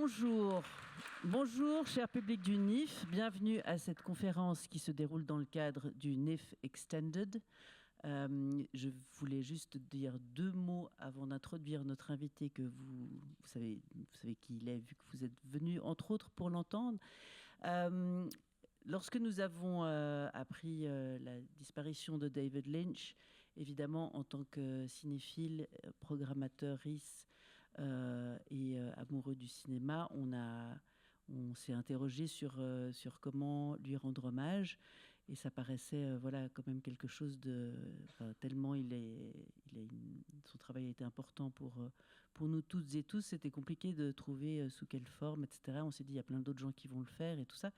Bonjour, bonjour cher public du NIF, bienvenue à cette conférence qui se déroule dans le cadre du NIF Extended. Je voulais juste dire deux mots avant d'introduire notre invité que vous savez qui il est vu que vous êtes venu entre autres pour l'entendre. Lorsque nous avons appris la disparition de David Lynch, évidemment en tant que cinéphile, programmateur RIS et amoureux du cinéma, on s'est interrogé sur comment lui rendre hommage. Et ça paraissait voilà, quand même quelque chose de... tellement son travail a été important pour nous toutes et tous. C'était compliqué de trouver sous quelle forme, etc. On s'est dit, il y a plein d'autres gens qui vont le faire et tout ça.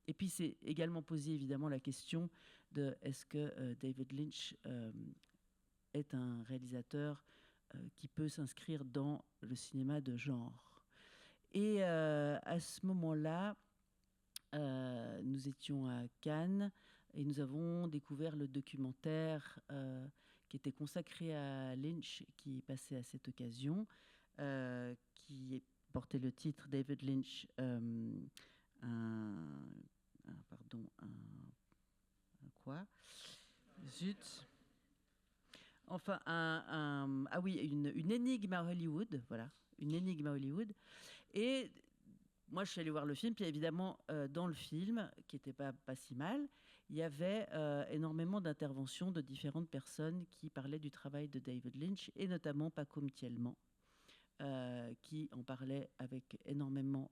Et puis, c'est également posé évidemment la question de est-ce que David Lynch est un réalisateur qui peut s'inscrire dans le cinéma de genre. Et à ce moment-là, nous étions à Cannes et nous avons découvert le documentaire qui était consacré à Lynch, qui est passé à cette occasion, qui portait le titre David Lynch, quoi ? Zut. Enfin, une énigme à Hollywood, voilà, une énigme à Hollywood. Et moi, je suis allée voir le film, puis évidemment, dans le film, qui n'était pas si mal, il y avait énormément d'interventions de différentes personnes qui parlaient du travail de David Lynch, et notamment Paco Mtielman, qui en parlait avec énormément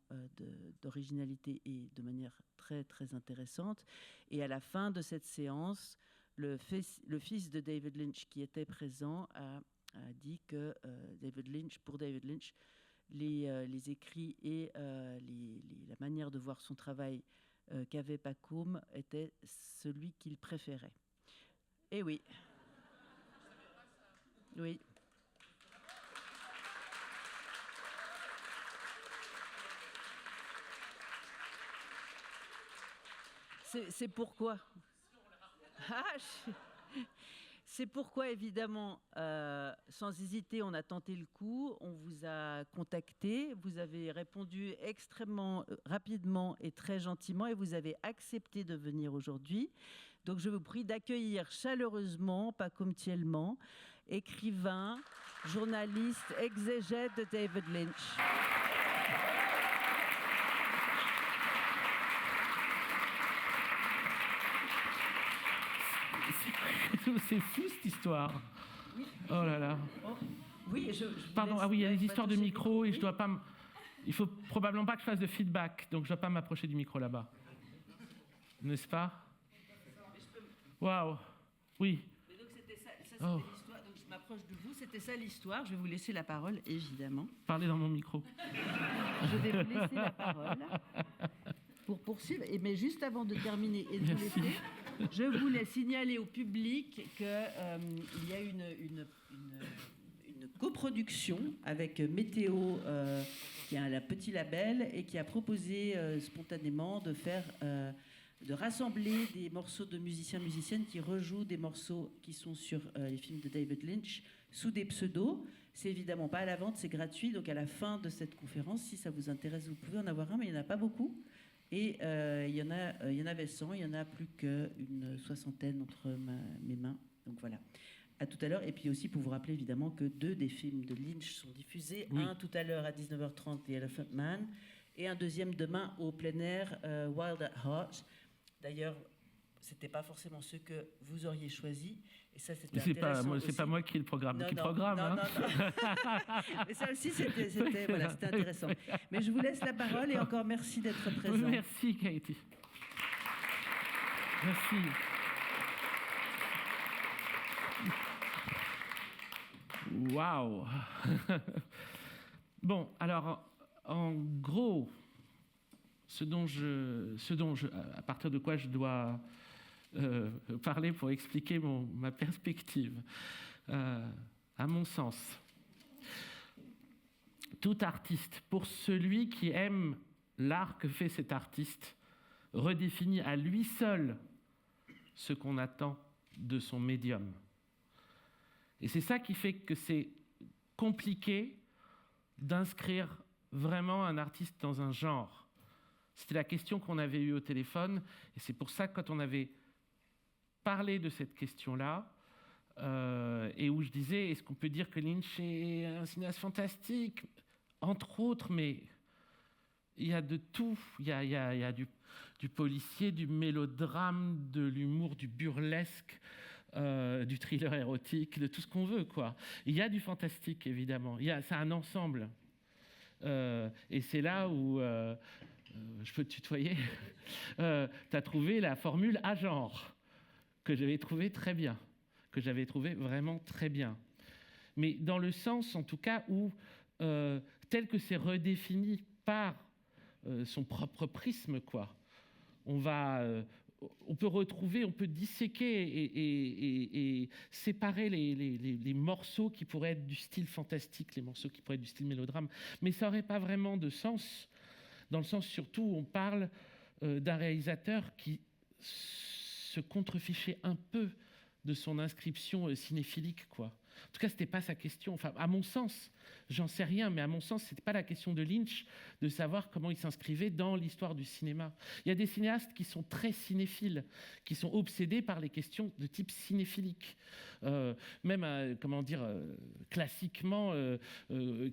d'originalité et de manière très, très intéressante. Et à la fin de cette séance, le fils de David Lynch, qui était présent, a dit que pour David Lynch, les écrits et la manière de voir son travail qu'avait Pacôme était celui qu'il préférait. Et oui. Oui. C'est pourquoi. C'est pourquoi, évidemment, sans hésiter, on a tenté le coup, on vous a contacté, vous avez répondu extrêmement rapidement et très gentiment, et vous avez accepté de venir aujourd'hui. Donc, je vous prie d'accueillir chaleureusement Paco Mtielman, écrivain, journaliste, exégète de David Lynch. C'est fou cette histoire. Oui. Oh là là. Oh. Oui, Pardon, il y a des histoires de micro et je dois pas. Il faut probablement pas que je fasse de feedback, donc je dois pas m'approcher du micro là-bas. N'est-ce pas? Waouh. Oui. Mais donc c'était ça c'était l'histoire. Donc je m'approche de vous. C'était ça l'histoire. Je vais vous laisser la parole, évidemment. Parlez dans mon micro. Je vais vous laisser la parole pour poursuivre. Mais juste avant de terminer et de vous laisser, je voulais signaler au public qu'il y a une coproduction avec Météo, qui a un petit label et qui a proposé spontanément de rassembler des morceaux de musiciennes qui rejouent des morceaux qui sont sur les films de David Lynch sous des pseudos. C'est évidemment pas à la vente, c'est gratuit. Donc à la fin de cette conférence, si ça vous intéresse, vous pouvez en avoir un, mais il n'y en a pas beaucoup. Et il y en avait 100, il y en a plus qu'une soixantaine entre mes mains. Donc voilà. À tout à l'heure. Et puis aussi pour vous rappeler évidemment que 2 des films de Lynch sont diffusés. Oui. Un tout à l'heure à 19h30, The Elephant Man, et un deuxième demain au plein air, Wild at Heart. D'ailleurs, c'était pas forcément ceux que vous auriez choisis. Et ça, c'était intéressant. C'est pas moi qui le programme. Non. Mais ça aussi, c'était intéressant. Mais je vous laisse la parole et encore merci d'être présent. Merci, Katie. Merci. Waouh. Bon, alors, en gros, à partir de quoi je dois parler pour expliquer ma perspective. À mon sens, tout artiste, pour celui qui aime l'art que fait cet artiste, redéfinit à lui seul ce qu'on attend de son médium. Et c'est ça qui fait que c'est compliqué d'inscrire vraiment un artiste dans un genre? C'était la question qu'on avait eue au téléphone, et c'est pour ça que quand on avait parlé de cette question-là, et où je disais, est-ce qu'on peut dire que Lynch est un cinéaste fantastique? Entre autres, mais il y a de tout. Il y a du policier, du mélodrame, de l'humour, du burlesque, du thriller érotique, de tout ce qu'on veut, quoi. Il y a du fantastique, évidemment. C'est un ensemble. Et c'est là où, je peux te tutoyer, tu as trouvé la formule à genre, que j'avais trouvé très bien, que j'avais trouvé vraiment très bien. Mais dans le sens, en tout cas, où, tel que c'est redéfini par son propre prisme, quoi. On peut retrouver, on peut disséquer et séparer les morceaux qui pourraient être du style fantastique, les morceaux qui pourraient être du style mélodrame, mais ça n'aurait pas vraiment de sens, dans le sens surtout où on parle d'un réalisateur qui se contrefichait un peu de son inscription cinéphilique, quoi. En tout cas, ce n'était pas sa question. Enfin, à mon sens, j'en sais rien, mais à mon sens, ce n'était pas la question de Lynch de savoir comment il s'inscrivait dans l'histoire du cinéma. Il y a des cinéastes qui sont très cinéphiles, qui sont obsédés par les questions de type cinéphilique. Même, classiquement,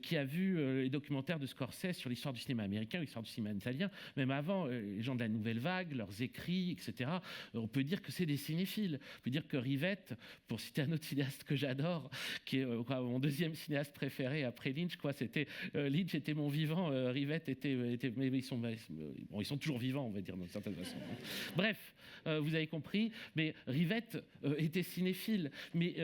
qui a vu les documentaires de Scorsese sur l'histoire du cinéma américain, l'histoire du cinéma italien, même avant, les gens de la Nouvelle Vague, leurs écrits, etc. On peut dire que c'est des cinéphiles. On peut dire que Rivette, pour citer un autre cinéaste que j'adore, qui est mon deuxième cinéaste préféré après Lynch, quoi, c'était Lynch était mon vivant, Rivette était mais ils sont toujours vivants, on va dire d'une certaine façon. Bref, vous avez compris, mais Rivette était cinéphile, mais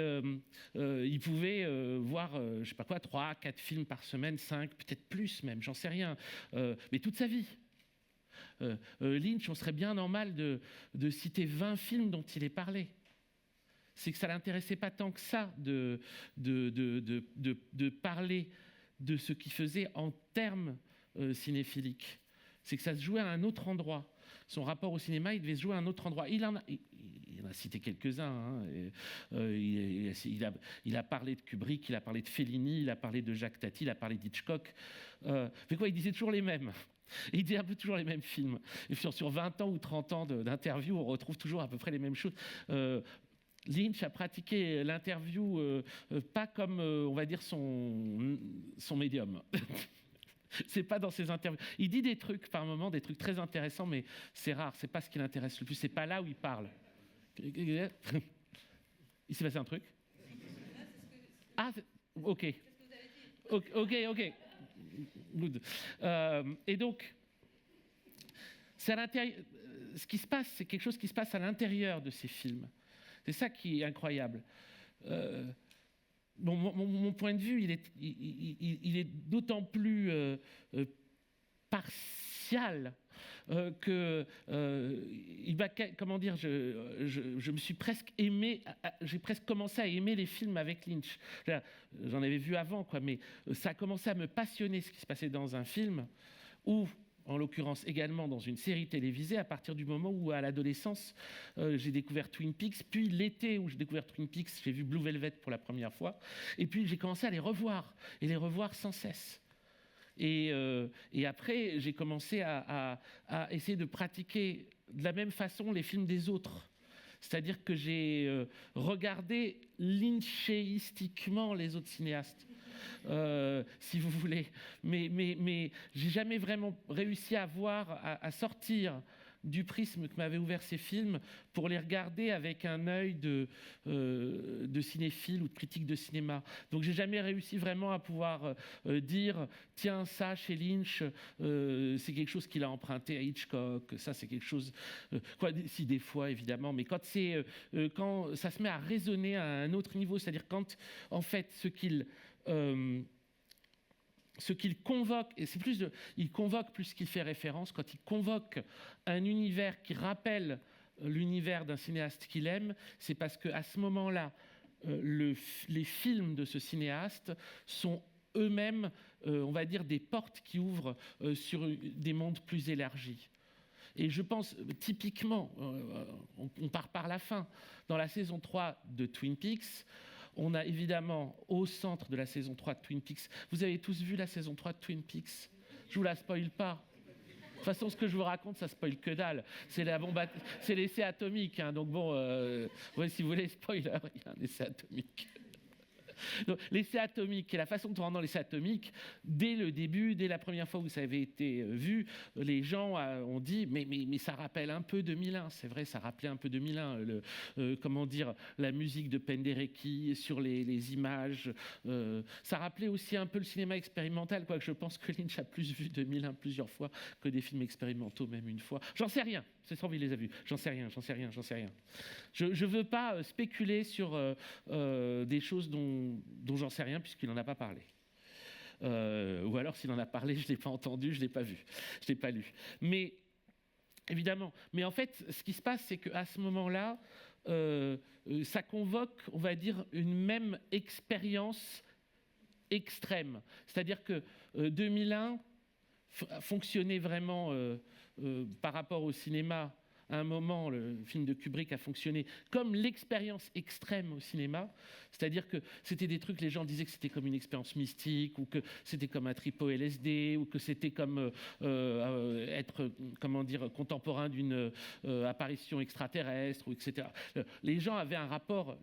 il pouvait voir, je sais pas quoi, 3, 4 films par semaine, 5, peut-être plus même, j'en sais rien, mais toute sa vie. Lynch, on serait bien normal de citer 20 films dont il est parlé. C'est que ça ne l'intéressait pas tant que ça de parler de ce qu'il faisait en termes cinéphiliques. C'est que ça se jouait à un autre endroit. Son rapport au cinéma, il devait se jouer à un autre endroit. Il en a cité quelques-uns. Hein. Il a parlé de Kubrick, il a parlé de Fellini, il a parlé de Jacques Tati, il a parlé d'Hitchcock. Mais quoi, il disait toujours les mêmes. Il dit un peu toujours les mêmes films. Et sur 20 ans ou 30 ans d'interview, on retrouve toujours à peu près les mêmes choses. Lynch a pratiqué l'interview pas comme, on va dire, son médium. C'est pas dans ses interviews. Il dit des trucs par moment, des trucs très intéressants, mais c'est rare, c'est pas ce qui l'intéresse le plus, c'est pas là où il parle. Il s'est passé un truc? Ah, ok. Ok. Good. Et donc, c'est à l'intérieur. Ce qui se passe, c'est quelque chose qui se passe à l'intérieur de ces films. C'est ça qui est incroyable. Mon point de vue, il est d'autant plus partial que, comment dire, je me suis presque aimé, j'ai presque commencé à aimer les films avec Lynch. J'en avais vu avant, quoi, mais ça a commencé à me passionner ce qui se passait dans un film où, en l'occurrence également dans une série télévisée, à partir du moment où, à l'adolescence, j'ai découvert Twin Peaks, puis l'été où j'ai découvert Twin Peaks, j'ai vu Blue Velvet pour la première fois, et puis j'ai commencé à les revoir sans cesse. Et après, j'ai commencé à essayer de pratiquer de la même façon les films des autres. C'est-à-dire que j'ai regardé lynchéistiquement les autres cinéastes. Si vous voulez, mais j'ai jamais vraiment réussi à sortir du prisme que m'avaient ouvert ces films pour les regarder avec un œil de cinéphile ou de critique de cinéma. Donc j'ai jamais réussi vraiment à pouvoir dire tiens, ça chez Lynch c'est quelque chose qu'il a emprunté à Hitchcock, ça c'est quelque chose si des fois évidemment, mais quand ça se met à résonner à un autre niveau, c'est-à-dire quand en fait ce qu'il convoque, et c'est il convoque plus qu'il fait référence, quand il convoque un univers qui rappelle l'univers d'un cinéaste qu'il aime, c'est parce qu'à ce moment-là, les films de ce cinéaste sont eux-mêmes, on va dire, des portes qui ouvrent sur des mondes plus élargis. Et je pense, typiquement, on part par la fin, dans la saison 3 de Twin Peaks, on a évidemment au centre de la saison 3 de Twin Peaks. Vous avez tous vu la saison 3 de Twin Peaks? Je vous la spoil pas. De toute façon, ce que je vous raconte, ça spoil que dalle. C'est la bombe, c'est l'essai atomique. Hein, donc bon, ouais, si vous voulez spoiler, il y a un essai atomique. Donc, l'essai atomique et la façon de rendre l'essai atomique, dès le début, dès la première fois où ça avait été vu, les gens ont dit mais ça rappelle un peu 2001. C'est vrai, ça rappelait un peu 2001. Comment dire, la musique de Penderecki sur les images. Ça rappelait aussi un peu le cinéma expérimental, quoique je pense que Lynch a plus vu 2001 plusieurs fois que des films expérimentaux, même une fois. J'en sais rien. C'est sans il les a vus. J'en sais rien. Je ne veux pas spéculer sur des choses dont j'en sais rien, puisqu'il n'en a pas parlé. Ou alors, s'il en a parlé, je ne l'ai pas entendu, je ne l'ai pas vu, je ne l'ai pas lu. Mais, évidemment, mais en fait, ce qui se passe, c'est qu'à ce moment-là, ça convoque, on va dire, une même expérience extrême. C'est-à-dire que 2001 fonctionnait vraiment par rapport au cinéma. À un moment, le film de Kubrick a fonctionné comme l'expérience extrême au cinéma, c'est-à-dire que c'était des trucs, les gens disaient que c'était comme une expérience mystique, ou que c'était comme un trip au LSD, ou que c'était comme être, comment dire, contemporain d'une apparition extraterrestre, ou etc. Les gens avaient un rapport,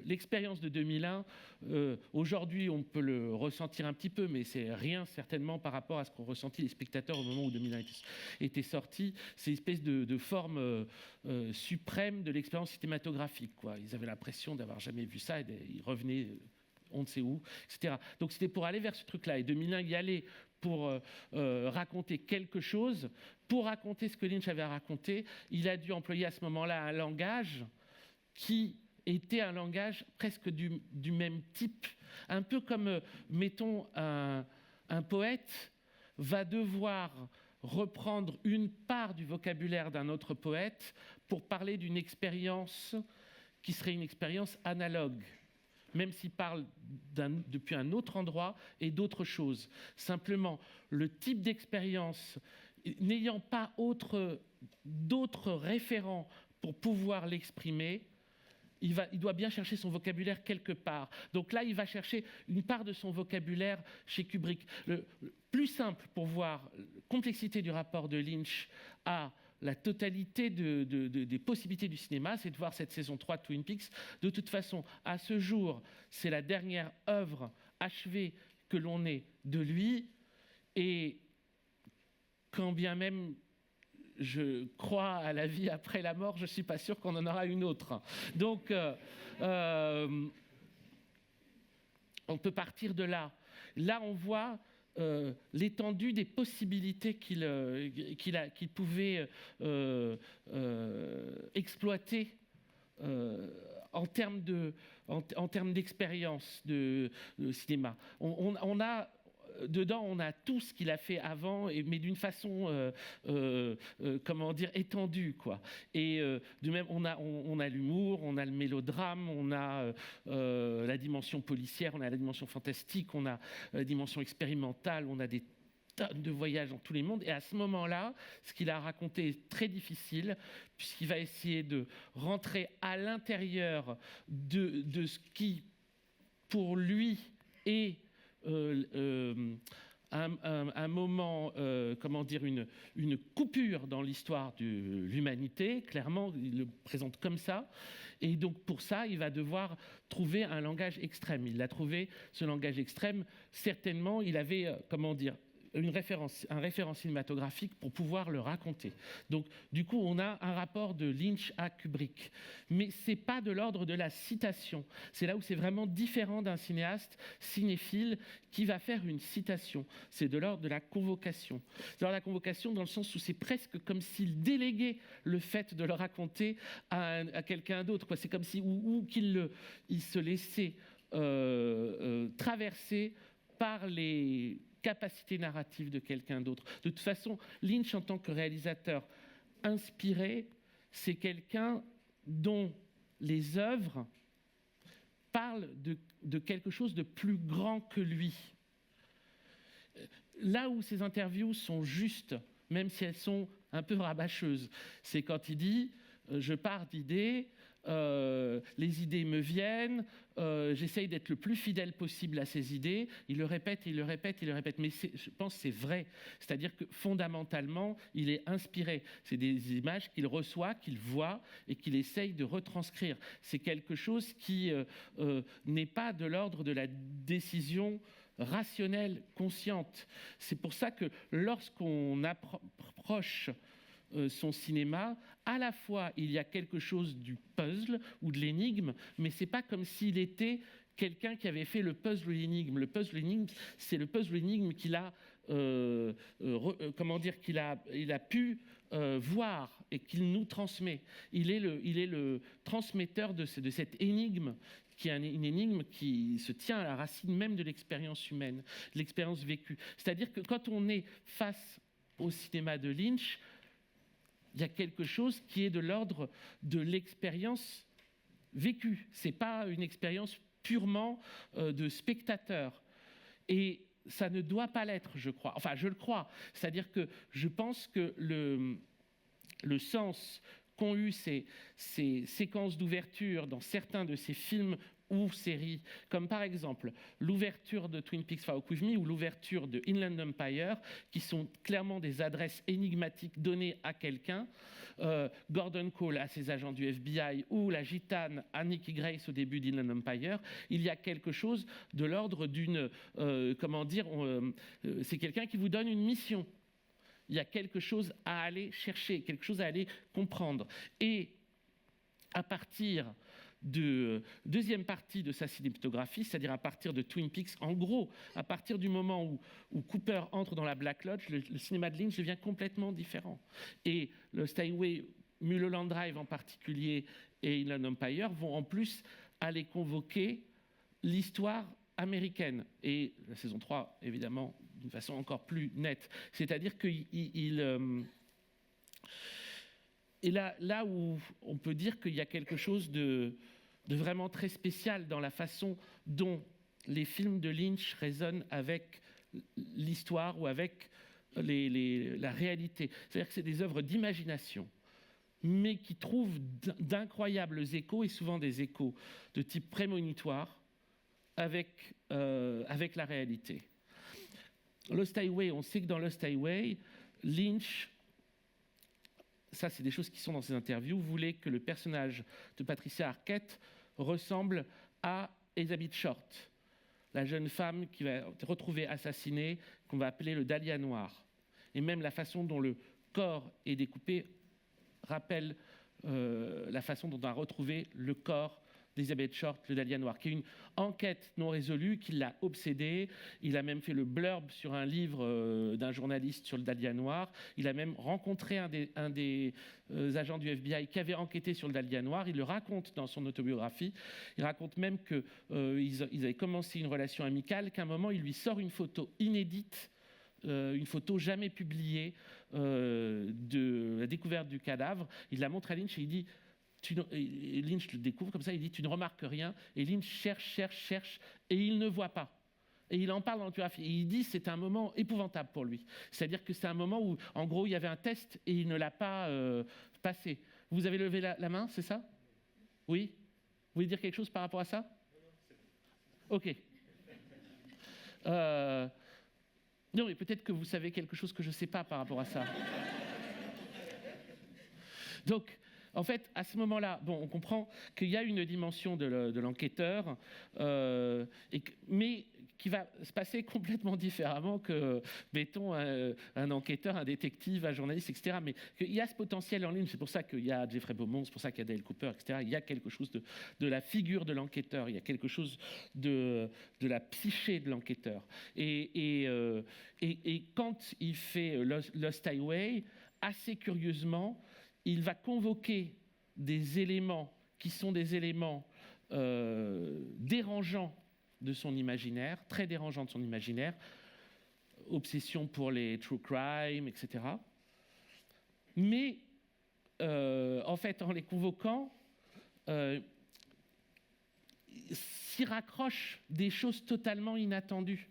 l'expérience de 2001, aujourd'hui on peut le ressentir un petit peu, mais c'est rien certainement par rapport à ce qu'ont ressenti les spectateurs au moment où 2001 était sorti. C'est une espèce de forme suprême de l'expérience cinématographique, quoi. Ils avaient l'impression d'avoir jamais vu ça, et ils revenaient on ne sait où, etc. Donc c'était pour aller vers ce truc-là, et 2001 y allait pour raconter quelque chose, pour raconter ce que Lynch avait raconté. Il a dû employer à ce moment-là un langage qui était un langage presque du même type, un peu comme, mettons, un poète va devoir reprendre une part du vocabulaire d'un autre poète pour parler d'une expérience qui serait une expérience analogue, même s'il parle depuis un autre endroit et d'autres choses. Simplement, le type d'expérience, n'ayant pas d'autres référents pour pouvoir l'exprimer, il doit bien chercher son vocabulaire quelque part. Donc là, il va chercher une part de son vocabulaire chez Kubrick. Le plus simple pour voir la complexité du rapport de Lynch à la totalité des possibilités du cinéma, c'est de voir cette saison 3 de Twin Peaks. De toute façon, à ce jour, c'est la dernière œuvre achevée que l'on ait de lui. Et quand bien même je crois à la vie après la mort, je ne suis pas sûr qu'on en aura une autre. Donc, on peut partir de là. Là, on voit l'étendue des possibilités qu'il pouvait exploiter en termes d'expérience de cinéma. Dedans, on a tout ce qu'il a fait avant, mais d'une façon, comment dire, étendue, quoi. Et de même, on a l'humour, on a le mélodrame, on a la dimension policière, on a la dimension fantastique, on a la dimension expérimentale, on a des tonnes de voyages dans tous les mondes. Et à ce moment-là, ce qu'il a raconté est très difficile, puisqu'il va essayer de rentrer à l'intérieur de ce qui, pour lui, est un moment, comment dire, une coupure dans l'histoire de l'humanité. Clairement, il le présente comme ça. Et donc, pour ça, il va devoir trouver un langage extrême. Il a trouvé ce langage extrême. Certainement, il avait, comment dire, un référent cinématographique pour pouvoir le raconter. Donc, du coup, on a un rapport de Lynch à Kubrick. Mais ce n'est pas de l'ordre de la citation. C'est là où c'est vraiment différent d'un cinéaste cinéphile qui va faire une citation. C'est de l'ordre de la convocation. C'est de l'ordre de la convocation dans le sens où c'est presque comme s'il déléguait le fait de le raconter à quelqu'un d'autre, quoi. C'est comme si, ou qu'il se laissait traverser par les capacité narrative de quelqu'un d'autre. De toute façon, Lynch, en tant que réalisateur inspiré, c'est quelqu'un dont les œuvres parlent de quelque chose de plus grand que lui. Là où ses interviews sont justes, même si elles sont un peu rabâcheuses, c'est quand il dit « je pars d'idées, les idées me viennent, j'essaye d'être le plus fidèle possible à ces idées. Il le répète, il le répète, il le répète. Mais je pense que c'est vrai. C'est-à-dire que fondamentalement, il est inspiré. C'est des images qu'il reçoit, qu'il voit et qu'il essaye de retranscrire. C'est quelque chose qui n'est pas de l'ordre de la décision rationnelle, consciente. C'est pour ça que lorsqu'on approche son cinéma, à la fois il y a quelque chose du puzzle ou de l'énigme, mais c'est pas comme s'il était quelqu'un qui avait fait le puzzle ou l'énigme. Le puzzle l'énigme, c'est le puzzle l'énigme qu'il a il a pu voir et qu'il nous transmet. Il est le transmetteur de cette énigme, qui est une énigme qui se tient à la racine même de l'expérience humaine, de l'expérience vécue. C'est-à-dire que quand on est face au cinéma de Lynch, il y a quelque chose qui est de l'ordre de l'expérience vécue. Ce n'est pas une expérience purement de spectateur. Et ça ne doit pas l'être, je crois. Enfin, je le crois. C'est-à-dire que je pense que le sens qu'ont eu ces séquences d'ouverture dans certains de ces films ou séries, comme par exemple l'ouverture de Twin Peaks Walk With Me ou l'ouverture de Inland Empire, qui sont clairement des adresses énigmatiques données à quelqu'un, Gordon Cole à ses agents du FBI ou la gitane à Nikki Grace au début d'Inland Empire, il y a quelque chose de l'ordre d'une... c'est quelqu'un qui vous donne une mission. Il y a quelque chose à aller chercher, quelque chose à aller comprendre. Et à partir de deuxième partie de sa cinématographie, c'est-à-dire à partir de Twin Peaks, en gros, à partir du moment où Cooper entre dans la Black Lodge, le cinéma de Lynch devient complètement différent. Et le Steinway, Mulholland Drive en particulier, et Inland Empire vont en plus aller convoquer l'histoire américaine. Et la saison 3, évidemment, d'une façon encore plus nette. C'est-à-dire et là où on peut dire qu'il y a quelque chose de vraiment très spécial dans la façon dont les films de Lynch résonnent avec l'histoire ou avec la réalité. C'est-à-dire que c'est des œuvres d'imagination, mais qui trouvent d'incroyables échos, et souvent des échos de type prémonitoire, avec la réalité. Lost Highway, on sait que dans Lost Highway, Lynch, ça c'est des choses qui sont dans ses interviews, voulait que le personnage de Patricia Arquette ressemble à Elizabeth Short, la jeune femme qui va être retrouvée assassinée, qu'on va appeler le Dahlia noir. Et même la façon dont le corps est découpé rappelle la façon dont on a retrouvé le corps d'Elizabeth Short, le Dahlia noir, qui est une enquête non résolue qui l'a obsédé. Il a même fait le blurb sur un livre d'un journaliste sur le Dahlia noir. Il a même rencontré un des agents du FBI qui avait enquêté sur le Dahlia noir. Il le raconte dans son autobiographie. Il raconte même qu'ils avaient commencé une relation amicale, qu'à un moment, il lui sort une photo inédite, une photo jamais publiée de la découverte du cadavre. Il la montre à Lynch et il dit... Lynch le découvre comme ça, il dit « tu ne remarques rien ». Et Lynch cherche, et il ne voit pas. Et il en parle dans l'autobiographie. Et il dit c'est un moment épouvantable pour lui. C'est-à-dire que c'est un moment où, en gros, il y avait un test et il ne l'a pas passé. Vous avez levé la main, c'est ça? Oui? Vous voulez dire quelque chose par rapport à ça? Ok. Non, mais peut-être que vous savez quelque chose que je ne sais pas par rapport à ça. Donc, en fait, à ce moment-là, bon, on comprend qu'il y a une dimension de l'enquêteur, mais qui va se passer complètement différemment que, mettons, un enquêteur, un détective, un journaliste, etc. Mais il y a ce potentiel en ligne, c'est pour ça qu'il y a Jeffrey Beaumont, c'est pour ça qu'il y a Dale Cooper, etc. Il y a quelque chose de la figure de l'enquêteur, il y a quelque chose de la psyché de l'enquêteur. Et quand il fait Lost Highway, assez curieusement, il va convoquer des éléments qui sont des éléments dérangeants de son imaginaire, très dérangeants de son imaginaire, obsession pour les true crime, etc. Mais, en fait, en les convoquant, s'y raccrochent des choses totalement inattendues.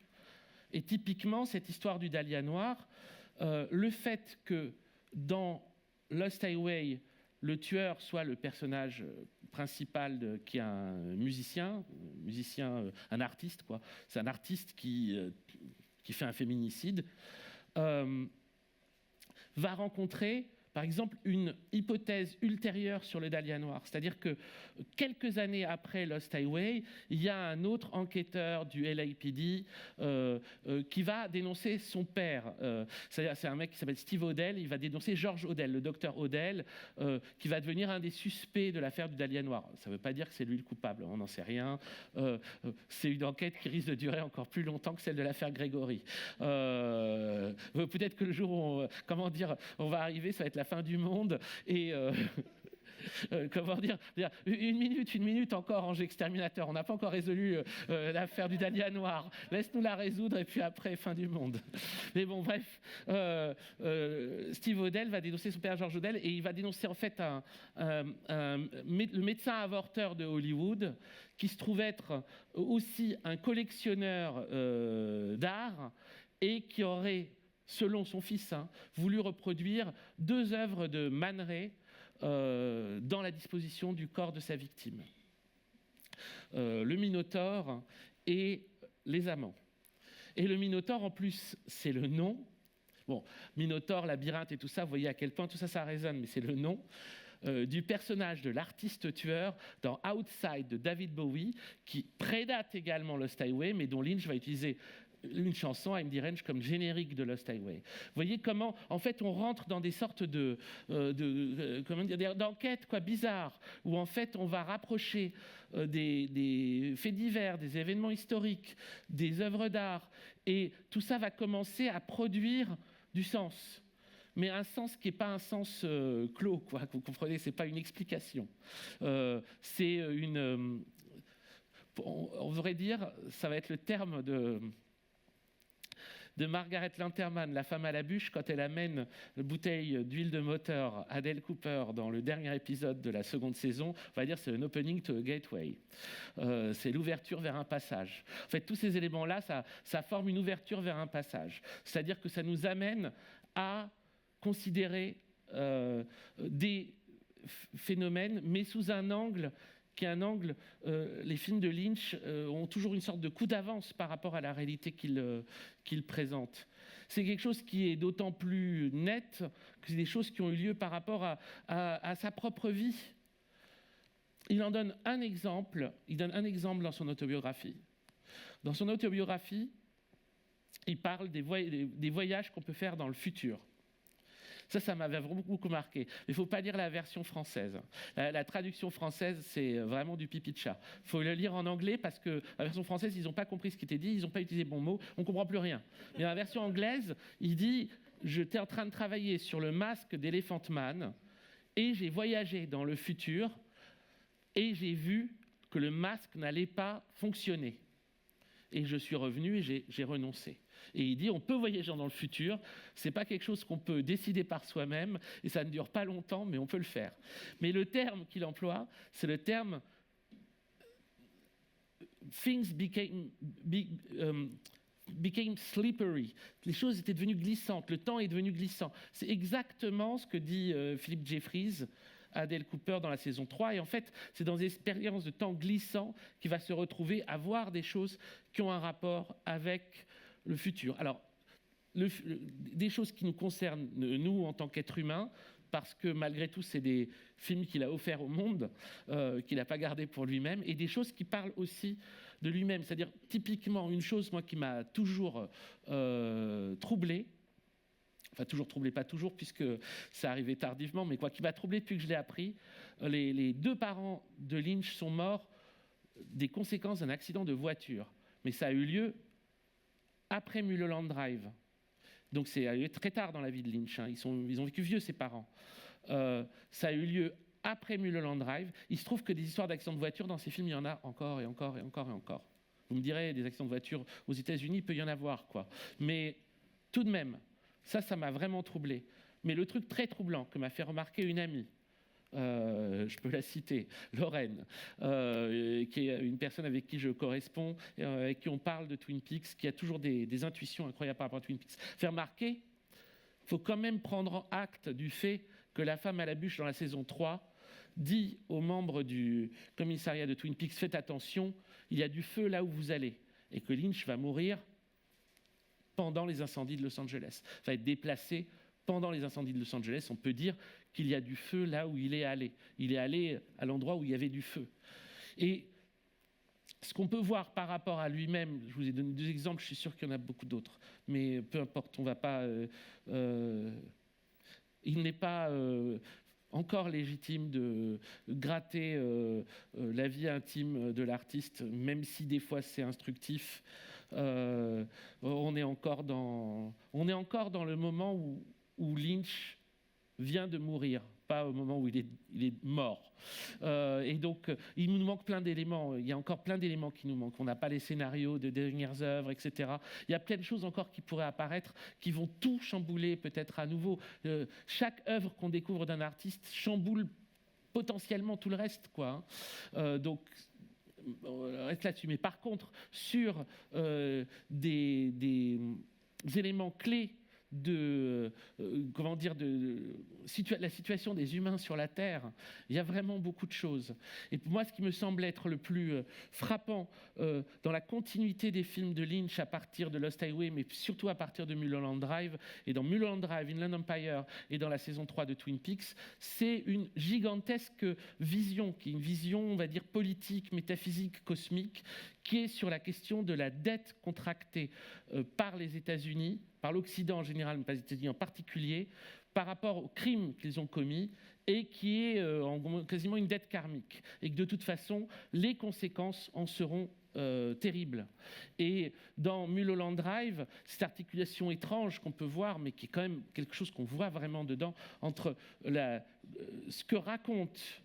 Et typiquement, cette histoire du Dahlia noir, le fait que dans Lost Highway, le tueur soit le personnage principal qui est un musicien, un artiste, quoi. C'est un artiste qui fait un féminicide, va rencontrer, par exemple, une hypothèse ultérieure sur le Dahlia noir. C'est-à-dire que quelques années après Lost Highway, il y a un autre enquêteur du LAPD qui va dénoncer son père. C'est un mec qui s'appelle Steve Odell. Il va dénoncer George Odell, le docteur Odell, qui va devenir un des suspects de l'affaire du Dahlia noir. Ça ne veut pas dire que c'est lui le coupable, on n'en sait rien. C'est une enquête qui risque de durer encore plus longtemps que celle de l'affaire Gregory. Peut-être que le jour où on va arriver, ça va être la fin du monde et comment dire, une minute encore, Ange Exterminateur, on n'a pas encore résolu l'affaire du Dahlia noir, laisse-nous la résoudre et puis après fin du monde. Mais bon, bref, Steve Odell va dénoncer son père George Odell et il va dénoncer en fait le médecin avorteur de Hollywood qui se trouve être aussi un collectionneur d'art et qui aurait, selon son fils, voulu reproduire 2 œuvres de Man Ray dans la disposition du corps de sa victime. Le Minotaure et les amants. Et le Minotaure, en plus, c'est le nom. Bon, Minotaure, labyrinthe et tout ça, vous voyez à quel point tout ça, ça résonne, mais c'est le nom du personnage de l'artiste tueur dans Outside de David Bowie, qui prédate également Lost Highway, mais dont Lynch va utiliser une chanson, I'm the Range, comme générique de Lost Highway. Vous voyez comment, en fait, on rentre dans des sortes d'enquêtes bizarres, où en fait, on va rapprocher des faits divers, des événements historiques, des œuvres d'art, et tout ça va commencer à produire du sens. Mais un sens qui n'est pas un sens clos, quoi. Vous comprenez, c'est pas une explication. C'est une... on devrait dire, ça va être le terme de Margaret Lanterman, la femme à la bûche, quand elle amène une bouteille d'huile de moteur à Dale Cooper dans le dernier épisode de la seconde saison, on va dire c'est un opening to a gateway. C'est l'ouverture vers un passage. En fait, tous ces éléments-là, ça forme une ouverture vers un passage. C'est-à-dire que ça nous amène à considérer des phénomènes, mais sous un angle qui est un angle, les films de Lynch ont toujours une sorte de coup d'avance par rapport à la réalité qu'ils présentent. C'est quelque chose qui est d'autant plus net que c'est des choses qui ont eu lieu par rapport à sa propre vie. Il en donne un exemple, dans son autobiographie. Dans son autobiographie, il parle des voyages qu'on peut faire dans le futur. Ça m'avait vraiment beaucoup marqué. Il ne faut pas lire la version française. La traduction française, c'est vraiment du pipi de chat. Il faut le lire en anglais parce que la version française, ils n'ont pas compris ce qui était dit, ils n'ont pas utilisé bon mot, on ne comprend plus rien. Mais dans la version anglaise, il dit « J'étais en train de travailler sur le masque d'Elephant Man et j'ai voyagé dans le futur et j'ai vu que le masque n'allait pas fonctionner. Et je suis revenu et j'ai renoncé. » Et il dit, on peut voyager dans le futur, c'est pas quelque chose qu'on peut décider par soi-même, et ça ne dure pas longtemps, mais on peut le faire. Mais le terme qu'il emploie, c'est le terme « things became slippery ». Les choses étaient devenues glissantes, le temps est devenu glissant. C'est exactement ce que dit Philip Jeffries à Dale Cooper dans la saison 3. Et en fait, c'est dans des expériences de temps glissant qu'il va se retrouver à voir des choses qui ont un rapport avec le futur. Alors, des choses qui nous concernent, nous, en tant qu'êtres humains, parce que malgré tout, c'est des films qu'il a offerts au monde, qu'il n'a pas gardés pour lui-même, et des choses qui parlent aussi de lui-même. C'est-à-dire, typiquement, une chose, moi, qui m'a toujours troublé, enfin, toujours troublé, pas toujours, puisque ça arrivait tardivement, mais quoi, qui m'a troublé depuis que je l'ai appris, les 2 parents de Lynch sont morts des conséquences d'un accident de voiture. Mais ça a eu lieu après Mulholland Drive. Donc c'est arrivé très tard dans la vie de Lynch. Ils ont vécu vieux, ses parents. Ça a eu lieu après Mulholland Drive. Il se trouve que des histoires d'accidents de voiture dans ces films, il y en a encore et encore et encore et encore. Vous me direz, des accidents de voiture aux États-Unis, il peut y en avoir, quoi. Mais tout de même, ça m'a vraiment troublé. Mais le truc très troublant que m'a fait remarquer une amie, je peux la citer, Lorraine, qui est une personne avec qui je corresponds, avec qui on parle de Twin Peaks, qui a toujours des intuitions incroyables par rapport à Twin Peaks. Faire remarquer, il faut quand même prendre acte du fait que la femme à la bûche dans la saison 3 dit aux membres du commissariat de Twin Peaks, faites attention, il y a du feu là où vous allez, et que Lynch va mourir pendant les incendies de Los Angeles, va être déplacé pendant les incendies de Los Angeles. On peut dire qu'il y a du feu là où il est allé. Il est allé à l'endroit où il y avait du feu. Et ce qu'on peut voir par rapport à lui-même, je vous ai donné 2 exemples, je suis sûr qu'il y en a beaucoup d'autres, mais peu importe, on ne va pas... il n'est pas encore légitime de gratter la vie intime de l'artiste, même si des fois c'est instructif. On est encore dans le moment où Lynch vient de mourir, pas au moment où il est mort. Et donc, il nous manque plein d'éléments. Il y a encore plein d'éléments qui nous manquent. On n'a pas les scénarios de dernières œuvres, etc. Il y a plein de choses encore qui pourraient apparaître, qui vont tout chambouler peut-être à nouveau. Chaque œuvre qu'on découvre d'un artiste chamboule potentiellement tout le reste, quoi. Donc, on reste là-dessus. Mais par contre, sur des éléments clés de la situation des humains sur la Terre, il y a vraiment beaucoup de choses. Et pour moi, ce qui me semble être le plus frappant dans la continuité des films de Lynch à partir de Lost Highway, mais surtout à partir de Mulholland Drive, et dans Mulholland Drive, Inland Empire, et dans la saison 3 de Twin Peaks, c'est une gigantesque vision, qui est une vision, on va dire, politique, métaphysique, cosmique, qui est sur la question de la dette contractée par les États-Unis, par l'Occident en général, mais pas les États-Unis en particulier, par rapport aux crimes qu'ils ont commis, et qui est quasiment une dette karmique. Et que de toute façon, les conséquences en seront terribles. Et dans Mulholland Drive, cette articulation étrange qu'on peut voir, mais qui est quand même quelque chose qu'on voit vraiment dedans, entre ce que raconte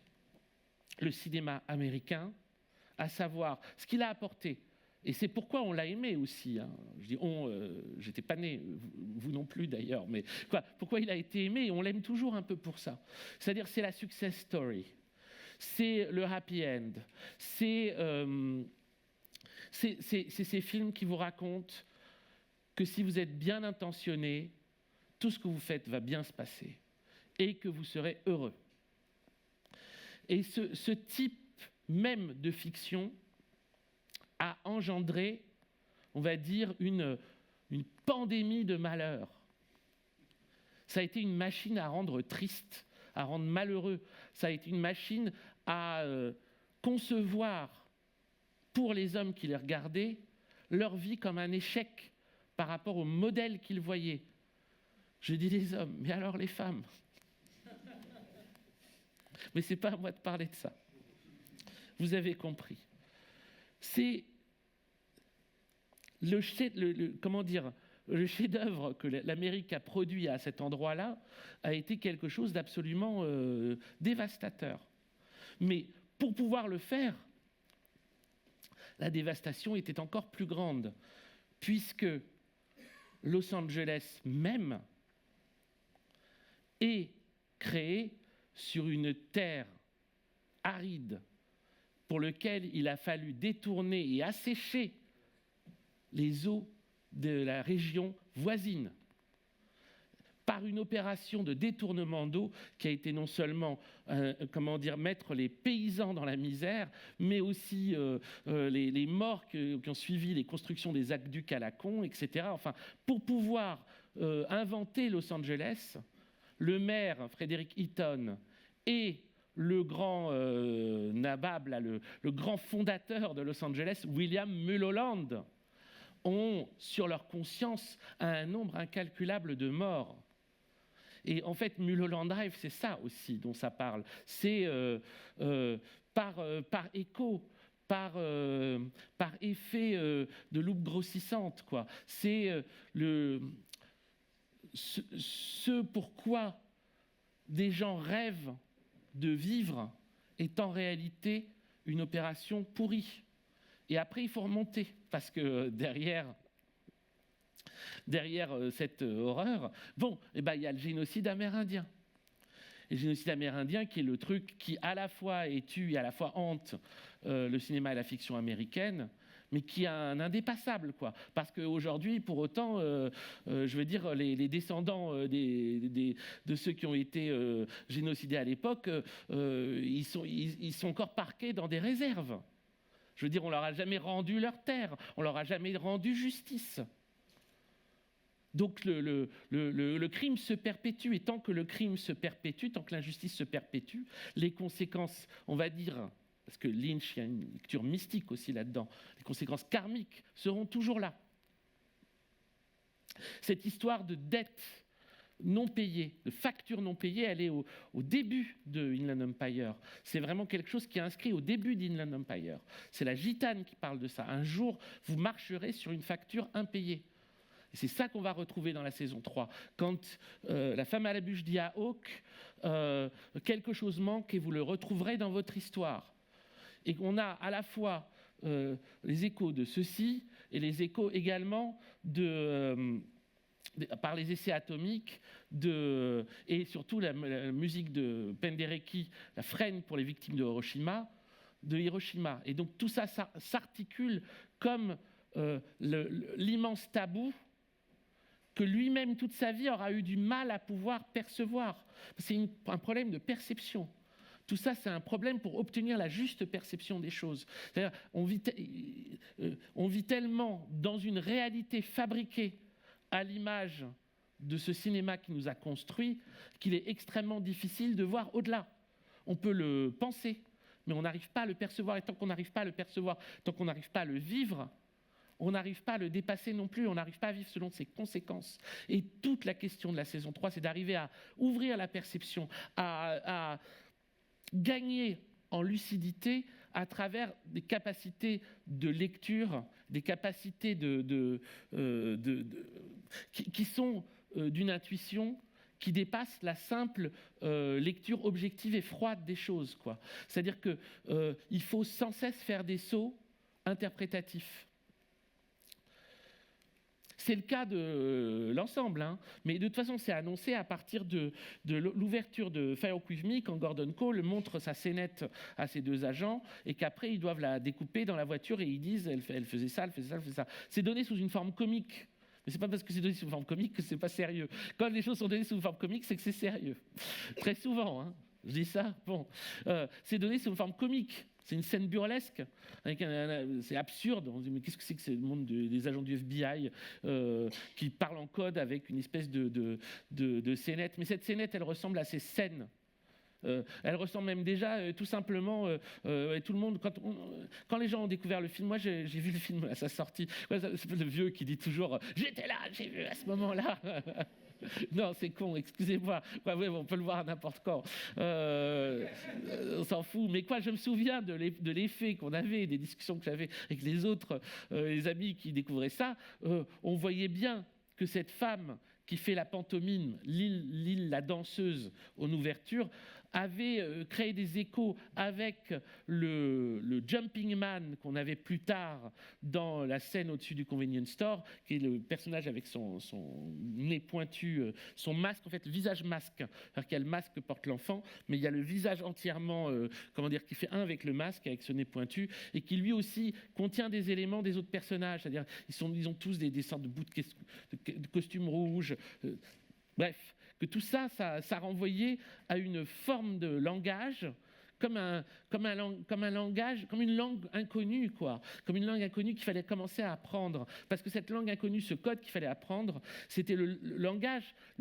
le cinéma américain, à savoir ce qu'il a apporté. Et c'est pourquoi on l'a aimé aussi. Hein. Je dis j'étais pas né, vous non plus d'ailleurs, mais pourquoi il a été aimé, et on l'aime toujours un peu pour ça. C'est-à-dire, c'est la success story, c'est le happy end, c'est ces films qui vous racontent que si vous êtes bien intentionné, tout ce que vous faites va bien se passer et que vous serez heureux. Et ce type même de fiction a engendré, on va dire, une pandémie de malheur. Ça a été une machine à rendre triste, à rendre malheureux. Ça a été une machine à concevoir, pour les hommes qui les regardaient, leur vie comme un échec par rapport au modèle qu'ils voyaient. Je dis les hommes, mais alors les femmes? Mais ce n'est pas à moi de parler de ça. Vous avez compris. C'est le chef-d'œuvre que l'Amérique a produit à cet endroit-là a été quelque chose d'absolument dévastateur. Mais pour pouvoir le faire, la dévastation était encore plus grande, puisque Los Angeles même est créé sur une terre aride, pour lequel il a fallu détourner et assécher les eaux de la région voisine par une opération de détournement d'eau qui a été non seulement mettre les paysans dans la misère, mais aussi les morts qui ont suivi les constructions des aqueducs à la con, etc. Enfin, pour pouvoir inventer Los Angeles, le maire Frederick Eaton et le grand nabab, là, le grand fondateur de Los Angeles, William Mulholland, ont sur leur conscience un nombre incalculable de morts. Et en fait, Mulholland Drive, c'est ça aussi dont ça parle. C'est par écho, par effet de loupe grossissante, quoi. C'est ce pourquoi des gens rêvent de vivre est en réalité une opération pourrie. Et après, il faut remonter, parce que derrière cette horreur, il y a le génocide amérindien. et le génocide amérindien, qui est le truc qui à la fois est tue et à la fois hante le cinéma et la fiction américaine, mais qui est un indépassable, quoi. Parce qu'aujourd'hui, pour autant, je veux dire, les descendants de ceux qui ont été génocidés à l'époque, ils sont encore parqués dans des réserves. Je veux dire, on leur a jamais rendu leur terre, on leur a jamais rendu justice. Donc le crime se perpétue, et tant que le crime se perpétue, tant que l'injustice se perpétue, les conséquences, on va dire, parce que Lynch, il y a une lecture mystique aussi là-dedans, les conséquences karmiques seront toujours là. Cette histoire de dette non payée, de facture non payée, elle est au début de Inland Empire. C'est vraiment quelque chose qui est inscrit au début d'Inland Empire. C'est la gitane qui parle de ça. Un jour, vous marcherez sur une facture impayée. Et c'est ça qu'on va retrouver dans la saison 3. Quand la femme à la bûche dit à Hawke, quelque chose manque et vous le retrouverez dans votre histoire. Et qu'on a à la fois les échos de ceci et les échos également par les essais atomiques et surtout la musique de Penderecki, la frêne pour les victimes de Hiroshima. Et donc tout ça s'articule comme l'immense tabou que lui-même toute sa vie aura eu du mal à pouvoir percevoir. C'est un problème de perception. Tout ça, c'est un problème pour obtenir la juste perception des choses. C'est-à-dire, on vit tellement dans une réalité fabriquée à l'image de ce cinéma qui nous a construit qu'il est extrêmement difficile de voir au-delà. On peut le penser, mais on n'arrive pas à le percevoir. Et tant qu'on n'arrive pas à le percevoir, tant qu'on n'arrive pas à le vivre, on n'arrive pas à le dépasser non plus, on n'arrive pas à vivre selon ses conséquences. Et toute la question de la saison 3, c'est d'arriver à ouvrir la perception, à gagner en lucidité à travers des capacités de lecture, des capacités qui sont d'une intuition qui dépasse la simple lecture objective et froide des choses, quoi. C'est-à-dire qu'il faut sans cesse faire des sauts interprétatifs. C'est le cas de l'ensemble, hein. Mais de toute façon, c'est annoncé à partir de l'ouverture de Fire With Me, quand Gordon Cole montre sa scénette à ses deux agents, et qu'après, ils doivent la découper dans la voiture, et ils disent, elle faisait ça, elle faisait ça, elle faisait ça. C'est donné sous une forme comique. Mais c'est pas parce que c'est donné sous une forme comique que c'est pas sérieux. Quand les choses sont données sous une forme comique, c'est que c'est sérieux. Très souvent, hein. Je dis ça, bon. C'est donné sous une forme comique. C'est une scène burlesque, c'est absurde. On se dit, mais qu'est-ce que c'est que ce monde des agents du FBI qui parlent en code avec une espèce de scénette. Mais cette scénette, elle ressemble à ces scènes. Elle ressemble même déjà tout simplement tout le monde quand les gens ont découvert le film. Moi j'ai vu le film à sa sortie. C'est le vieux qui dit toujours j'étais là, j'ai vu à ce moment-là. Non, c'est con, excusez-moi. Ouais, on peut le voir à n'importe quand. On s'en fout. Mais je me souviens de l'effet qu'on avait, des discussions que j'avais avec les autres, les amis qui découvraient ça. On voyait bien que cette femme qui fait la pantomime, Lille la danseuse en ouverture, avait créé des échos avec le Jumping Man qu'on avait plus tard dans la scène au-dessus du convenience store, qui est le personnage avec son nez pointu, son masque, en fait, le visage masque. C'est-à-dire qu'il y a le masque que porte l'enfant, mais il y a le visage entièrement, qui fait un avec le masque, avec ce nez pointu, et qui lui aussi contient des éléments des autres personnages. C'est-à-dire ils ont tous des sortes de bouts de costumes rouges. Bref. Que tout ça renvoyait à une forme de langage, comme une langue inconnue, quoi. Comme une langue inconnue qu'il fallait commencer à apprendre. Parce que cette langue inconnue, ce code qu'il fallait apprendre, c'était le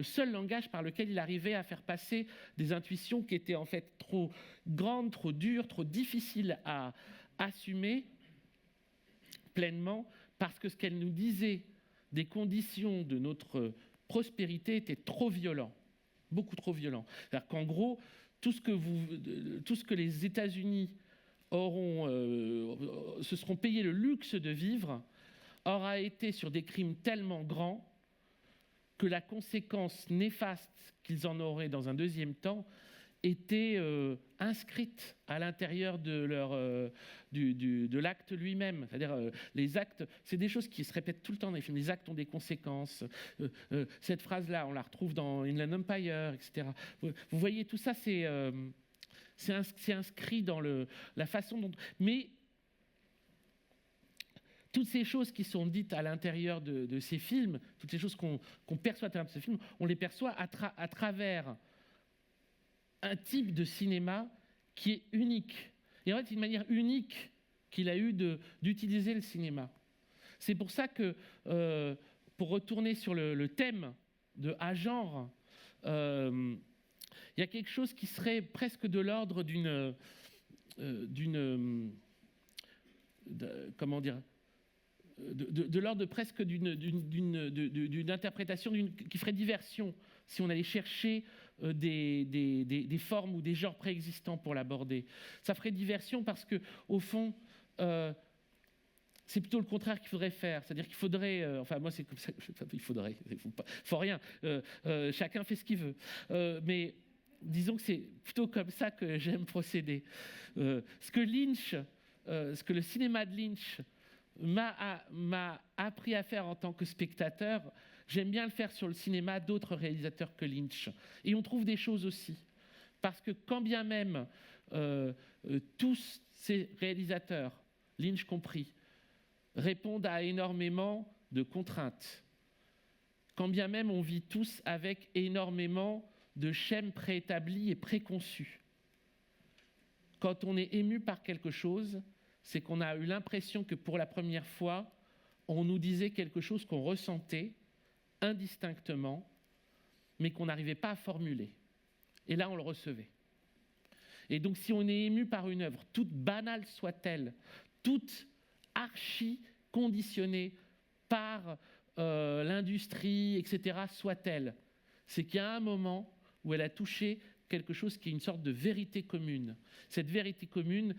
seul langage par lequel il arrivait à faire passer des intuitions qui étaient en fait trop grandes, trop dures, trop difficiles à assumer pleinement, parce que ce qu'elle nous disait des conditions de notre prospérité était trop violent, beaucoup trop violent. C'est-à-dire qu'en gros, tout ce que les États-Unis se seront payés le luxe de vivre aura été sur des crimes tellement grands que la conséquence néfaste qu'ils en auraient dans un deuxième temps été inscrites à l'intérieur de l'acte lui-même. C'est-à-dire, les actes, c'est des choses qui se répètent tout le temps dans les films. Les actes ont des conséquences. Cette phrase-là, on la retrouve dans Inland Empire, etc. Vous voyez, tout ça, c'est inscrit dans la façon dont... Mais toutes ces choses qui sont dites à l'intérieur de ces films, toutes ces choses qu'on perçoit à l'intérieur de ces films, on les perçoit à travers un type de cinéma qui est unique. Et en fait, c'est une manière unique qu'il a eu d'utiliser le cinéma. C'est pour ça que, pour retourner sur le thème de à genre, il y a quelque chose qui serait presque de l'ordre comment dire, de l'ordre presque d'une interprétation qui ferait diversion si on allait chercher des formes ou des genres préexistants pour l'aborder. Ça ferait diversion parce que, au fond, c'est plutôt le contraire qu'il faudrait faire. C'est-à-dire qu'il faudrait... enfin, moi, c'est comme ça... Il faudrait... Il faut rien. Chacun fait ce qu'il veut. Mais disons que c'est plutôt comme ça que j'aime procéder. Ce que le cinéma de Lynch m'a appris à faire en tant que spectateur, j'aime bien le faire sur le cinéma d'autres réalisateurs que Lynch. Et on trouve des choses aussi. Parce que quand bien même tous ces réalisateurs, Lynch compris, répondent à énormément de contraintes, quand bien même on vit tous avec énormément de schèmes préétablis et préconçus, quand on est ému par quelque chose, c'est qu'on a eu l'impression que pour la première fois, on nous disait quelque chose qu'on ressentait indistinctement, mais qu'on n'arrivait pas à formuler. Et là, on le recevait. Et donc, si on est ému par une œuvre, toute banale soit-elle, toute archi-conditionnée par l'industrie, etc., soit-elle, c'est qu'il y a un moment où elle a touché quelque chose qui est une sorte de vérité commune. Cette vérité commune,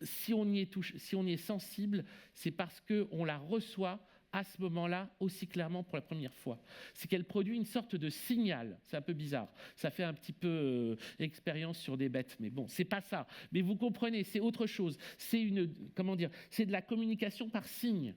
si on y est sensible, c'est parce qu'on la reçoit à ce moment-là aussi clairement pour la première fois. C'est qu'elle produit une sorte de signal. C'est un peu bizarre. Ça fait un petit peu expérience sur des bêtes, mais bon, c'est pas ça. Mais vous comprenez, c'est autre chose. C'est c'est de la communication par signe.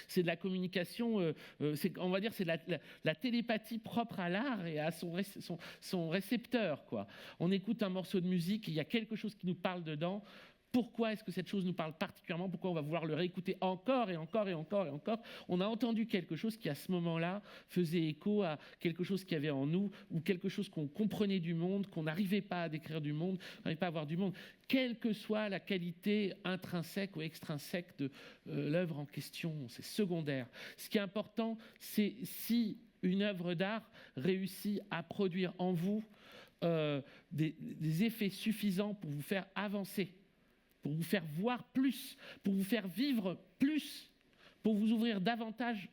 C'est de la communication, on va dire, c'est la télépathie propre à l'art et à son récepteur, quoi. On écoute un morceau de musique, il y a quelque chose qui nous parle dedans. Pourquoi est-ce que cette chose nous parle particulièrement? Pourquoi on va vouloir le réécouter encore et encore et encore et encore? On a entendu quelque chose qui, à ce moment-là, faisait écho à quelque chose qu'il y avait en nous ou quelque chose qu'on comprenait du monde, qu'on n'arrivait pas à décrire du monde, on n'arrivait pas à voir du monde, quelle que soit la qualité intrinsèque ou extrinsèque de l'œuvre en question. C'est secondaire. Ce qui est important, c'est si une œuvre d'art réussit à produire en vous des effets suffisants pour vous faire avancer, pour vous faire voir plus, pour vous faire vivre plus, pour vous ouvrir davantage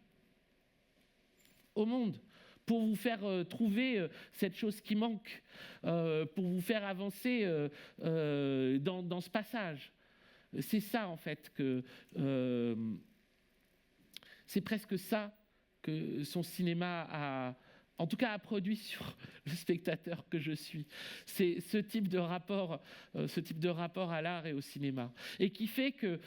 au monde, pour vous faire trouver cette chose qui manque, pour vous faire avancer dans ce passage. C'est ça, en fait, c'est presque ça que son cinéma en tout cas a produit sur le spectateur que je suis. C'est ce type de rapport à l'art et au cinéma. Et qui fait que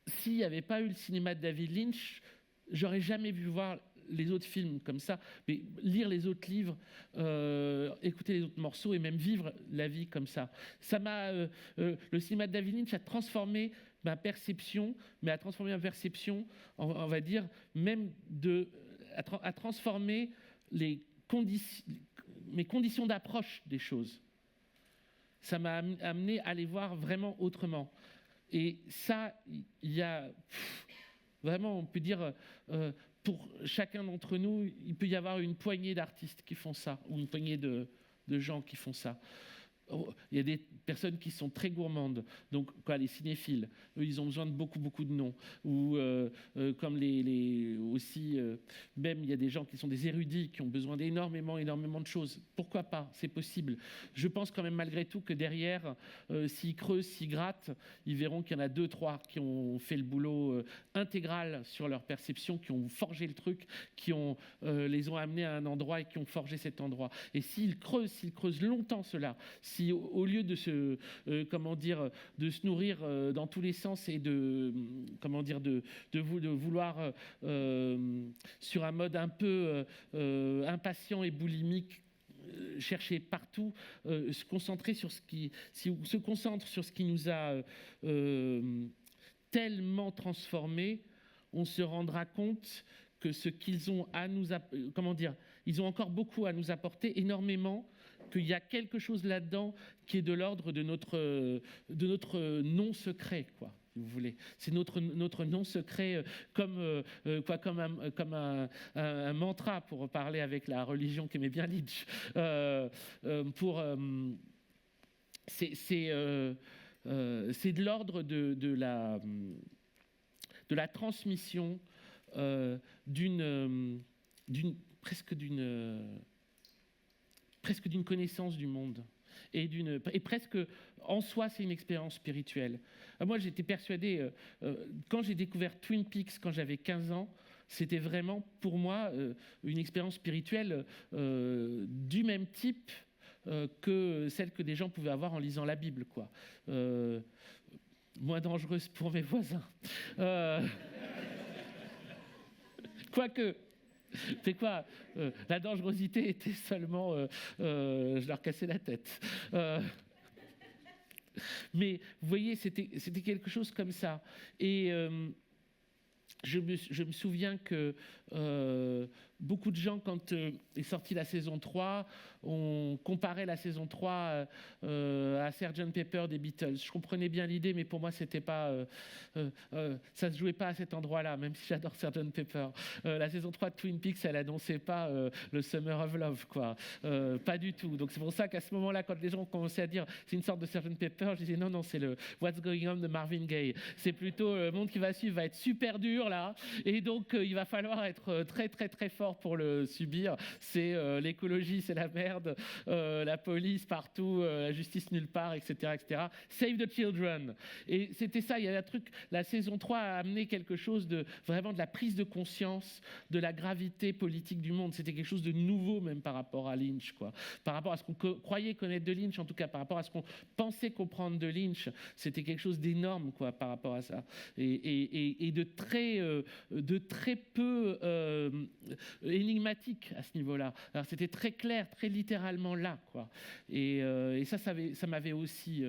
s'il n'y avait pas eu le cinéma de David Lynch, j'aurais jamais vu voir les autres films comme ça, mais lire les autres livres, écouter les autres morceaux et même vivre la vie comme ça. Le cinéma de David Lynch a transformé ma perception, mais a transformé ma perception, on va dire, même à transformer mes conditions d'approche des choses. Ça m'a amené à les voir vraiment autrement. Et ça, il y a vraiment, on peut dire, pour chacun d'entre nous, il peut y avoir une poignée d'artistes qui font ça, ou une poignée de gens qui font ça. il y a des personnes qui sont très gourmandes, donc quoi, les cinéphiles, eux, ils ont besoin de beaucoup de noms. Ou comme aussi, même il y a des gens qui sont des érudits, qui ont besoin d'énormément de choses. Pourquoi pas? C'est possible. Je pense quand même malgré tout que derrière, s'ils creusent, s'ils grattent, ils verront qu'il y en a 2, 3 qui ont fait le boulot intégral sur leur perception, qui ont forgé le truc, qui les ont amenés à un endroit et qui ont forgé cet endroit. Et s'ils creusent longtemps cela, si au lieu de se nourrir dans tous les sens et de vouloir sur un mode un peu impatient et boulimique, chercher partout, se concentre sur ce qui nous a tellement transformés, on se rendra compte que ce qu'ils ont à nous ils ont encore beaucoup à nous apporter, énormément, qu'il y a quelque chose là-dedans qui est de l'ordre de notre non secret, quoi, si vous voulez. C'est notre non secret, comme un mantra, pour parler avec la religion qu'aimait bien Lynch. C'est de l'ordre de la transmission presque d'une connaissance du monde. Et presque, en soi, c'est une expérience spirituelle. Moi, j'étais persuadé, quand j'ai découvert Twin Peaks, quand j'avais 15 ans, c'était vraiment, pour moi, une expérience spirituelle du même type que celle que des gens pouvaient avoir en lisant la Bible, quoi. Moins dangereuse pour mes voisins. Quoique... C'est quoi la dangerosité était seulement je leur cassais la tête. Mais vous voyez, c'était quelque chose comme ça. Et je me souviens que beaucoup de gens, quand est sortie la saison 3, ont comparé la saison 3 à Sgt Pepper des Beatles. Je comprenais bien l'idée, mais pour moi, c'était pas, ça se jouait pas à cet endroit-là, même si j'adore Sgt Pepper. La saison 3 de Twin Peaks, elle annonçait pas le Summer of Love, quoi. Pas du tout. Donc c'est pour ça qu'à ce moment-là, quand les gens ont commencé à dire c'est une sorte de Sgt Pepper, je disais non, c'est le What's Going On de Marvin Gaye. C'est plutôt le monde qui va suivre va être super dur là, et donc il va falloir être très fort pour le subir. C'est l'écologie, c'est la merde, la police partout, la justice nulle part, etc. Save the children. Et c'était ça, il y a un truc, la saison 3 a amené quelque chose de vraiment de la prise de conscience de la gravité politique du monde. C'était quelque chose de nouveau même par rapport à Lynch, quoi. Par rapport à ce qu'on croyait connaître de Lynch, en tout cas par rapport à ce qu'on pensait comprendre de Lynch, c'était quelque chose d'énorme, quoi, par rapport à ça. Et de très peu énigmatique à ce niveau-là. Alors c'était très clair, très littéralement là, quoi. Et ça m'avait aussi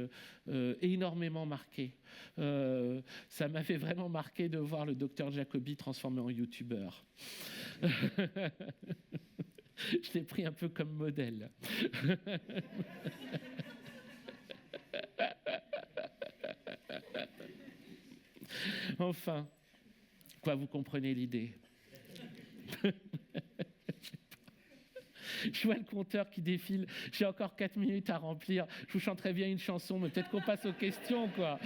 énormément marqué. Ça m'avait vraiment marqué de voir le docteur Jacobi transformé en youtubeur. Je l'ai pris un peu comme modèle. Enfin, quoi, vous comprenez l'idée. Je vois le compteur qui défile. J'ai encore 4 minutes à remplir. Je vous chanterai bien une chanson, mais peut-être qu'on passe aux questions, quoi.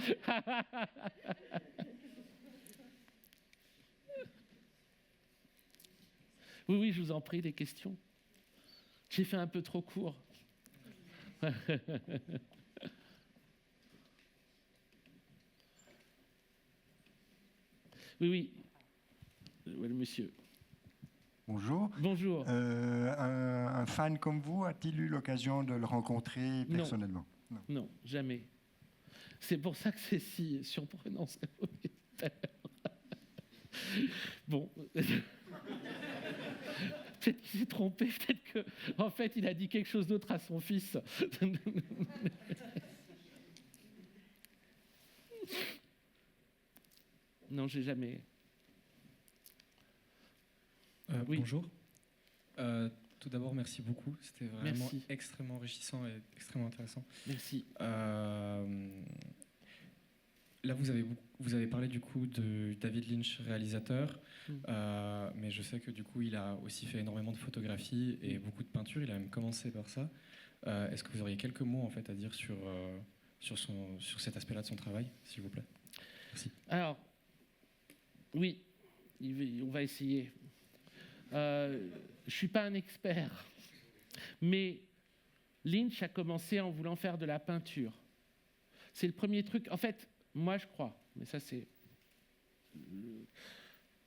Oui, je vous en prie, des questions. J'ai fait un peu trop court. Oui, le monsieur. Bonjour. Bonjour. Un fan comme vous a-t-il eu l'occasion de le rencontrer personnellement? Non, jamais. C'est pour ça que c'est si surprenant ce que vous dites tout à l'heure. Bon. Peut-être qu'il s'est trompé, peut-être qu'en fait, il a dit quelque chose d'autre à son fils. Non, j'ai jamais... Oui. Bonjour. Tout d'abord, merci beaucoup. C'était vraiment extrêmement enrichissant et extrêmement intéressant. Merci. là, vous avez parlé du coup de David Lynch, réalisateur, mais je sais que du coup, il a aussi fait énormément de photographies et beaucoup de peinture. Il a même commencé par ça. Est-ce que vous auriez quelques mots en fait à dire sur cet aspect-là de son travail, s'il vous plaît? Merci. Alors, oui, on va essayer. Je ne suis pas un expert, mais Lynch a commencé en voulant faire de la peinture. C'est le premier truc. En fait, moi je crois, mais ça c'est...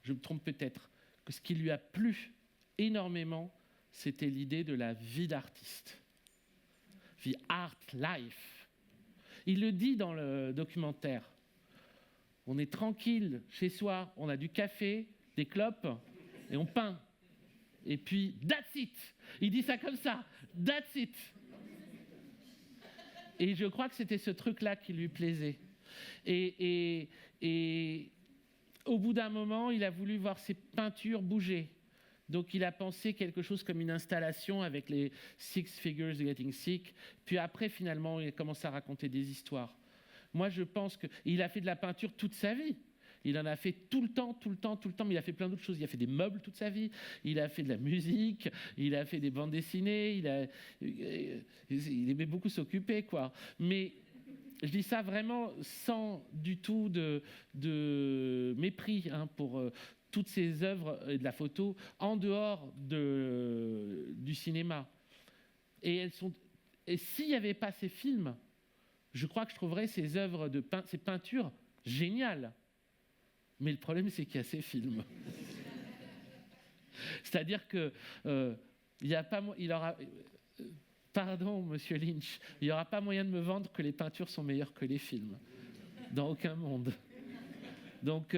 Je me trompe peut-être, que ce qui lui a plu énormément, c'était l'idée de la vie d'artiste. The art life. Il le dit dans le documentaire. On est tranquille chez soi, on a du café, des clopes, et on peint. Et puis, that's it. Il dit ça comme ça, that's it. Et je crois que c'était ce truc-là qui lui plaisait. Et au bout d'un moment, il a voulu voir ses peintures bouger. Donc il a pensé quelque chose comme une installation avec les Six Figures Getting Sick. Puis après, finalement, il a commencé à raconter des histoires. Moi, je pense qu'il a fait de la peinture toute sa vie. Il en a fait tout le temps, mais il a fait plein d'autres choses. Il a fait des meubles toute sa vie, il a fait de la musique, il a fait des bandes dessinées, il aimait beaucoup s'occuper, quoi. Mais je dis ça vraiment sans du tout de mépris pour toutes ces œuvres et de la photo en dehors du cinéma. Et s'il n'y avait pas ces films, je crois que je trouverais ces œuvres, ces peintures géniales. Mais le problème, c'est qu'il y a ces films. C'est-à-dire que pardon, monsieur Lynch, il n'y aura pas moyen de me vendre que les peintures sont meilleures que les films. Dans aucun monde. Donc,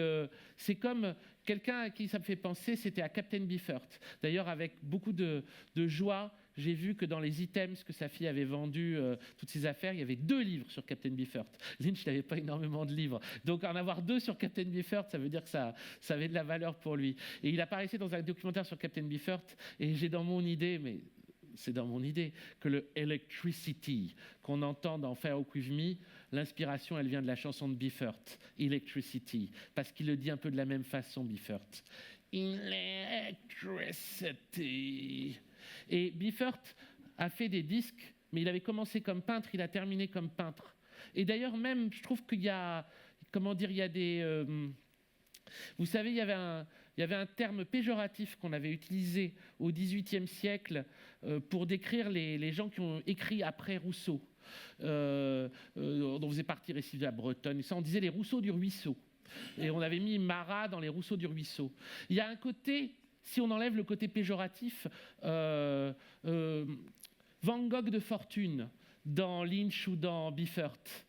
c'est comme quelqu'un à qui ça me fait penser, c'était à Captain Beefheart. D'ailleurs, avec beaucoup de joie, j'ai vu que dans les items que sa fille avait vendus, toutes ses affaires, il y avait 2 livres sur Captain Beefheart. Lynch n'avait pas énormément de livres. Donc en avoir 2 sur Captain Beefheart, ça veut dire que ça avait de la valeur pour lui. Et il apparaissait dans un documentaire sur Captain Beefheart, et j'ai dans mon idée, mais c'est dans mon idée, que le Electricity, qu'on entend dans Fire With Me, l'inspiration, elle vient de la chanson de Beefheart, Electricity, parce qu'il le dit un peu de la même façon, Beefheart. Electricity. Et Beefheart a fait des disques, mais il avait commencé comme peintre, il a terminé comme peintre. Et d'ailleurs, même, je trouve qu'il y a, il y a des... vous savez, il y avait un terme péjoratif qu'on avait utilisé au XVIIIe siècle pour décrire les gens qui ont écrit après Rousseau, dont faisait partie Récit de la Bretonne. Et ça, on disait les Rousseaux du ruisseau. Et on avait mis Marat dans les Rousseaux du ruisseau. Il y a un côté... Si on enlève le côté péjoratif, Van Gogh de fortune, dans Lynch ou dans Beefheart,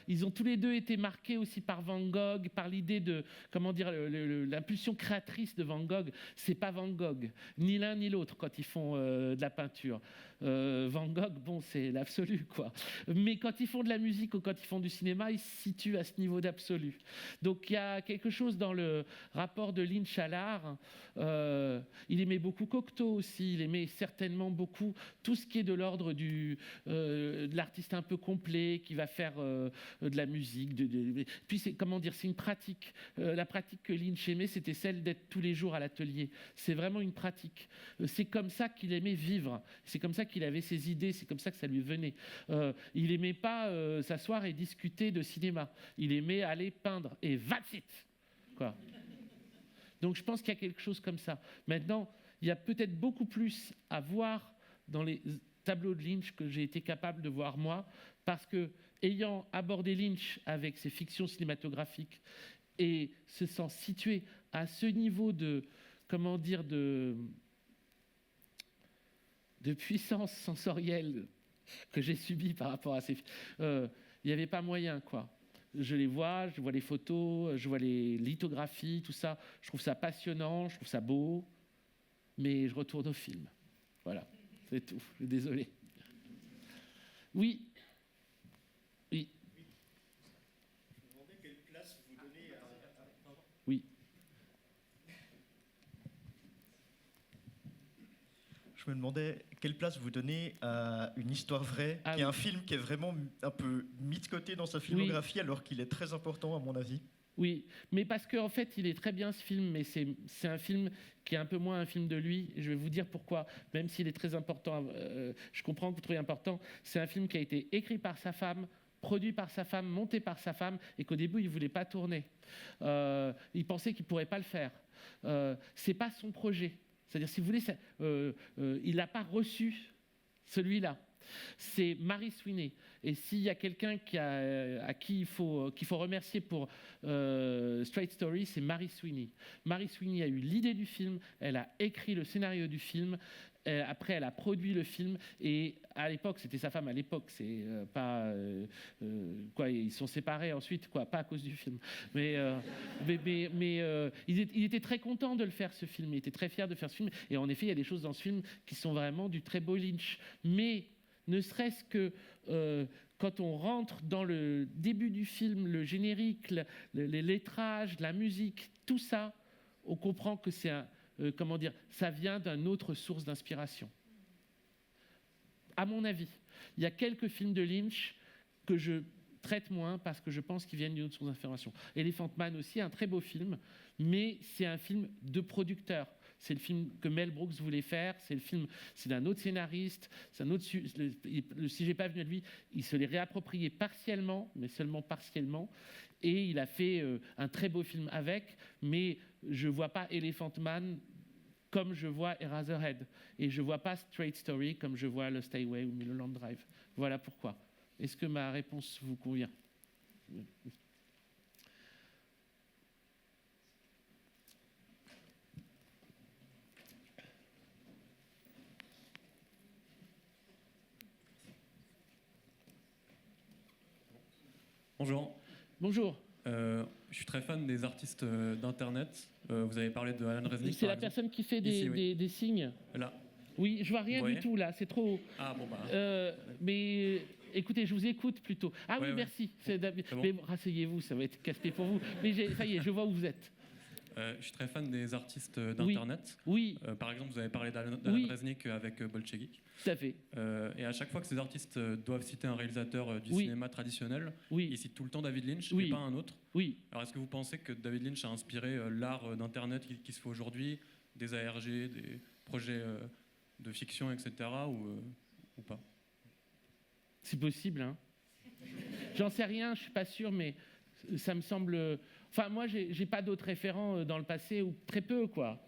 ils ont tous les deux été marqués aussi par Van Gogh, par l'idée de, l'impulsion créatrice de Van Gogh. C'est pas Van Gogh, ni l'un ni l'autre quand ils font de la peinture. Van Gogh, bon, c'est l'absolu, quoi. Mais quand ils font de la musique ou quand ils font du cinéma, ils se situent à ce niveau d'absolu. Donc il y a quelque chose dans le rapport de Lynch à l'art. Il aimait beaucoup Cocteau aussi, il aimait certainement beaucoup tout ce qui est de l'ordre de l'artiste un peu complet, qui va faire de la musique. Puis c'est une pratique. La pratique que Lynch aimait, c'était celle d'être tous les jours à l'atelier. C'est vraiment une pratique. C'est comme ça qu'il aimait vivre. C'est comme ça qu'il avait ses idées, c'est comme ça que ça lui venait. Il n'aimait pas s'asseoir et discuter de cinéma. Il aimait aller peindre. Et that's it, quoi. Donc je pense qu'il y a quelque chose comme ça. Maintenant, il y a peut-être beaucoup plus à voir dans les tableaux de Lynch que j'ai été capable de voir moi, parce que, ayant abordé Lynch avec ses fictions cinématographiques et se sent situé à ce niveau de puissance sensorielle que j'ai subie par rapport à ces... il n'y avait pas moyen, quoi. Je vois les photos, je vois les lithographies, tout ça. Je trouve ça passionnant, je trouve ça beau, mais je retourne au film. Voilà, c'est tout. Je suis désolé. Oui. Oui. Je me demandais quelle place vous donnez à... Oui. je me demandais quelle place vous donnez à Une histoire vraie, qui est un film qui est vraiment un peu mis de côté dans sa filmographie, alors qu'il est très important à mon avis. Oui, mais parce qu'en fait, il est très bien ce film, mais c'est un film qui est un peu moins un film de lui. Je vais vous dire pourquoi, même s'il est très important, je comprends que vous trouvez important. C'est un film qui a été écrit par sa femme, produit par sa femme, monté par sa femme, et qu'au début, il ne voulait pas tourner. Il pensait qu'il ne pourrait pas le faire. Ce n'est pas son projet. C'est-à-dire, si vous voulez, il n'a pas reçu celui-là. C'est Mary Sweeney. Et s'il y a quelqu'un à qui il faut remercier pour Straight Story, c'est Mary Sweeney. Mary Sweeney a eu l'idée du film, elle a écrit le scénario du film, après elle a produit le film, et à l'époque, c'était sa femme à l'époque, c'est pas... quoi, ils sont séparés ensuite, quoi, pas à cause du film. Mais il était très content de le faire, ce film, il était très fier de faire ce film, et en effet, il y a des choses dans ce film qui sont vraiment du très beau Lynch. Mais ne serait-ce que quand on rentre dans le début du film, le générique, les lettrages, la musique, tout ça, on comprend que c'est comment dire, ça vient d'une autre source d'inspiration. À mon avis, il y a quelques films de Lynch que je traite moins parce que je pense qu'ils viennent d'une autre source d'inspiration. Elephant Man aussi, un très beau film, mais c'est un film de producteur. C'est le film que Mel Brooks voulait faire, c'est d'un autre scénariste, c'est un autre, si j'ai pas venu à lui, il se l'est réapproprié partiellement, mais seulement partiellement, et il a fait un très beau film avec, mais je vois pas Elephant Man comme je vois Eraserhead, et je vois pas Straight Story comme je vois Lost Highway ou Mulholland Drive. Voilà pourquoi. Est-ce que ma réponse vous convient ? Bonjour. Bonjour. Je suis très fan des artistes d'Internet. Vous avez parlé de Alan Resnick. C'est la personne qui fait des signes. Là. Oui, je vois rien du tout là, c'est trop. Ah bon bah. Mais écoutez, je vous écoute plutôt. Ah oui, ouais. merci. C'est bon. Mais rasseyez-vous, ça va être casse-pied pour vous. Mais ça y est, je vois où vous êtes. Je suis très fan des artistes d'Internet. Oui. Par exemple, vous avez parlé d'Alan Resnick avec Bolshevik. Tout à fait. Et à chaque fois que ces artistes doivent citer un réalisateur du cinéma traditionnel, ils citent tout le temps David Lynch et pas un autre. Oui. Alors est-ce que vous pensez que David Lynch a inspiré l'art d'Internet qui se fait aujourd'hui, des ARG, des projets de fiction, etc. ou pas? C'est possible, hein. J'en sais rien, je suis pas sûr, mais ça me semble... Enfin, moi, j'ai pas d'autres référents dans le passé, ou très peu, quoi.